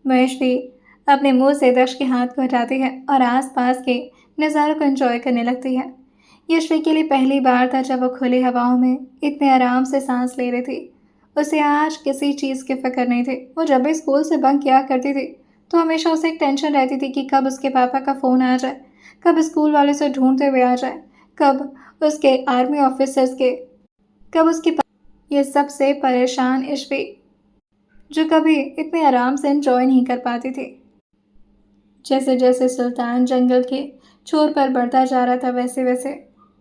महेशवी अपने मुंह से दक्ष के हाथ को हटाती है और आसपास के नज़ारों को एंजॉय करने लगती है। यशवी के लिए पहली बार था जब वो खुली हवाओं में इतने आराम से सांस ले रही थी। उसे आज किसी चीज़ की फिक्र नहीं थी। वो जब भी स्कूल से बंक किया करती थी तो हमेशा उसे एक टेंशन रहती थी कि कब उसके पापा का फ़ोन आ जाए, कब स्कूल वाले उसे ढूंढते हुए आ जाए, कब उसके आर्मी ऑफिसर्स के, कब उसके ये सब से परेशान यशवी, जो कभी इतने आराम से एंजॉय नहीं कर पाती थी। जैसे जैसे सुल्तान जंगल के छोर पर बढ़ता जा रहा था वैसे वैसे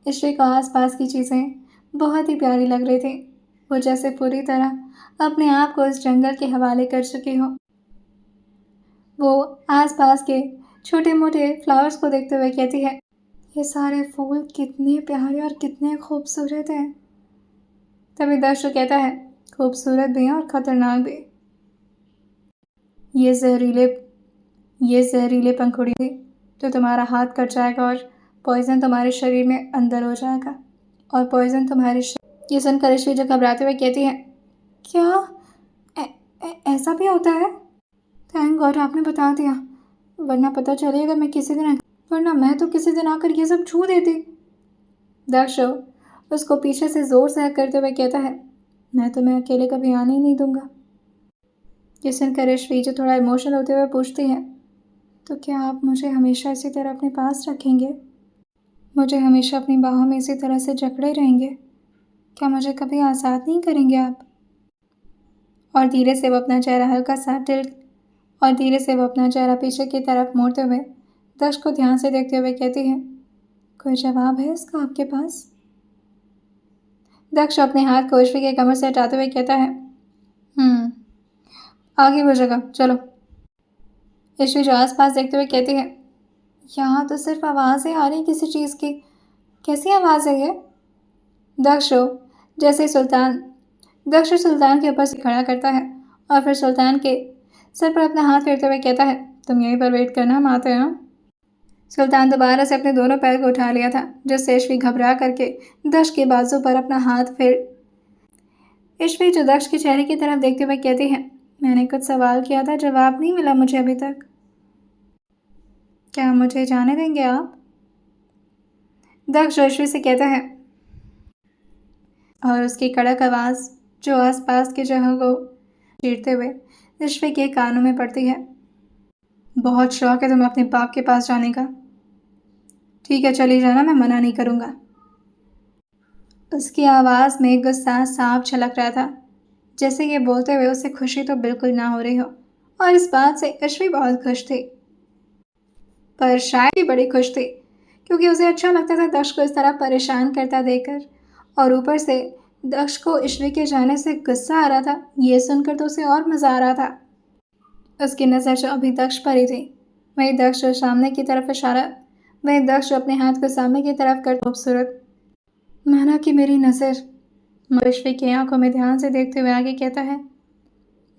यशवी को आसपास की चीज़ें बहुत ही प्यारी लग रही थी। वो जैसे पूरी तरह अपने आप को इस जंगल के हवाले कर चुकी हो। वो आसपास के छोटे मोटे फ्लावर्स को देखते हुए कहती है, ये सारे फूल कितने प्यारे और कितने खूबसूरत हैं। तभी दर्शु कहता है, खूबसूरत भी हैं और ख़तरनाक भी। ये जहरीले पंखुड़ी थी तो तुम्हारा हाथ कट जाएगा और पॉइजन तुम्हारे शरीर में अंदर हो जाएगा और पॉइजन तुम्हारे ये सुनकर ऋषि जो घबराते हुए कहती है, क्या ऐसा भी होता है? थैंक गॉड आपने बता दिया, वरना पता चले अगर मैं तो किसी दिन आकर ये सब छू देती। दक्षो उसको पीछे से जोर से हक करते हुए कहता है, मैं तुम्हें अकेले कभी आने ही नहीं दूंगा। ये सुनकर ऋषि जो थोड़ा इमोशनल होते हुए पूछती है, तो क्या आप मुझे हमेशा इसी तरह अपने पास रखेंगे? मुझे हमेशा अपनी बाहों में इसी तरह से जकड़े रहेंगे? क्या मुझे कभी आज़ाद नहीं करेंगे आप? और धीरे से वो अपना चेहरा हल्का सा टिल्ट और धीरे से वो अपना चेहरा पीछे की तरफ मोड़ते हुए दक्ष को ध्यान से देखते हुए कहती है, कोई जवाब है इसका आपके पास? दक्ष अपने हाथ को ईश्वी के कमर से हटाते हुए कहता है, आगे वो जगह चलो। ईश्वी जो आसपास देखते हुए कहती है, यहाँ तो सिर्फ आवाज़ें आ रही किसी चीज़ की, कैसी आवाज़ है ये? दक्ष जैसे दक्ष सुल्तान के ऊपर से खड़ा करता है और फिर सुल्तान के सर पर अपना हाथ फेरते हुए कहता है, तुम यहीं पर वेट करना, हम आते हैं। सुल्तान दोबारा से अपने दोनों पैर को उठा लिया था, जिससे ईश्वी घबरा करके दक्ष के बाजू पर अपना हाथ फेर ईश्वी जो दक्ष के चेहरे की तरफ देखते हुए कहती है, मैंने कुछ सवाल किया था, जवाब नहीं मिला मुझे अभी तक। क्या मुझे जाने देंगे आप? दक्ष ईश्वी से कहता है और उसकी कड़क आवाज़ जो आसपास की जगह को चीरते हुए ईश्वी के कानों में पड़ती है, बहुत शौक है तुम्हें अपने बाप के पास जाने का। ठीक है, चली जाना, मैं मना नहीं करूँगा। उसकी आवाज़ में गुस्सा साफ झलक रहा था, जैसे ये बोलते हुए उसे खुशी तो बिल्कुल ना हो रही हो, और इस बात से ईश्वी बहुत खुश थी, पर शायद ही बड़ी खुश थी, क्योंकि उसे अच्छा लगता था दक्ष को इस तरह परेशान करता देखकर, और ऊपर से दक्ष को ईश्वी के जाने से गुस्सा आ रहा था। ये सुनकर तो उसे और मज़ा आ रहा था। उसकी नज़र जो अभी दक्ष पर ही थी, वही दक्ष जो अपने हाथ को सामने की तरफ कर खूबसूरत, माना कि मेरी नज़र ईश्वी की आंखों में ध्यान से देखते हुए आगे कहता है,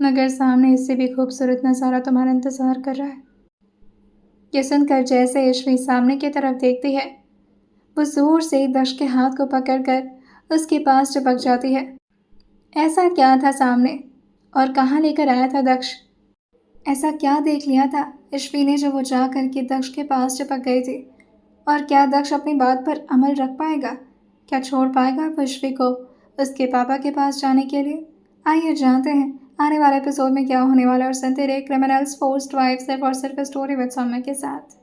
मगर सामने इससे भी खूबसूरत नज़ारा तुम्हारा इंतज़ार कर रहा है। ये सुनकर जैसे ईश्वी सामने की तरफ देखती है, वो जोर से दक्ष के हाथ को पकड़कर उसके पास चिपक जाती है। ऐसा क्या था सामने, और कहाँ लेकर आया था दक्ष? ऐसा क्या देख लिया था ईश्वी ने जो वो जा करके दक्ष के पास चिपक गई थी? और क्या दक्ष अपनी बात पर अमल रख पाएगा? क्या छोड़ पाएगा ईश्वी को उसके पापा के पास जाने के लिए? आइए जानते हैं आने वाले एपिसोड में क्या होने वाला है, और सुनते रहिए क्रिमिनल्स फोर्स्ड वाइफ सिर्फ और सिर्फ स्टोरी विद सौम्या के साथ।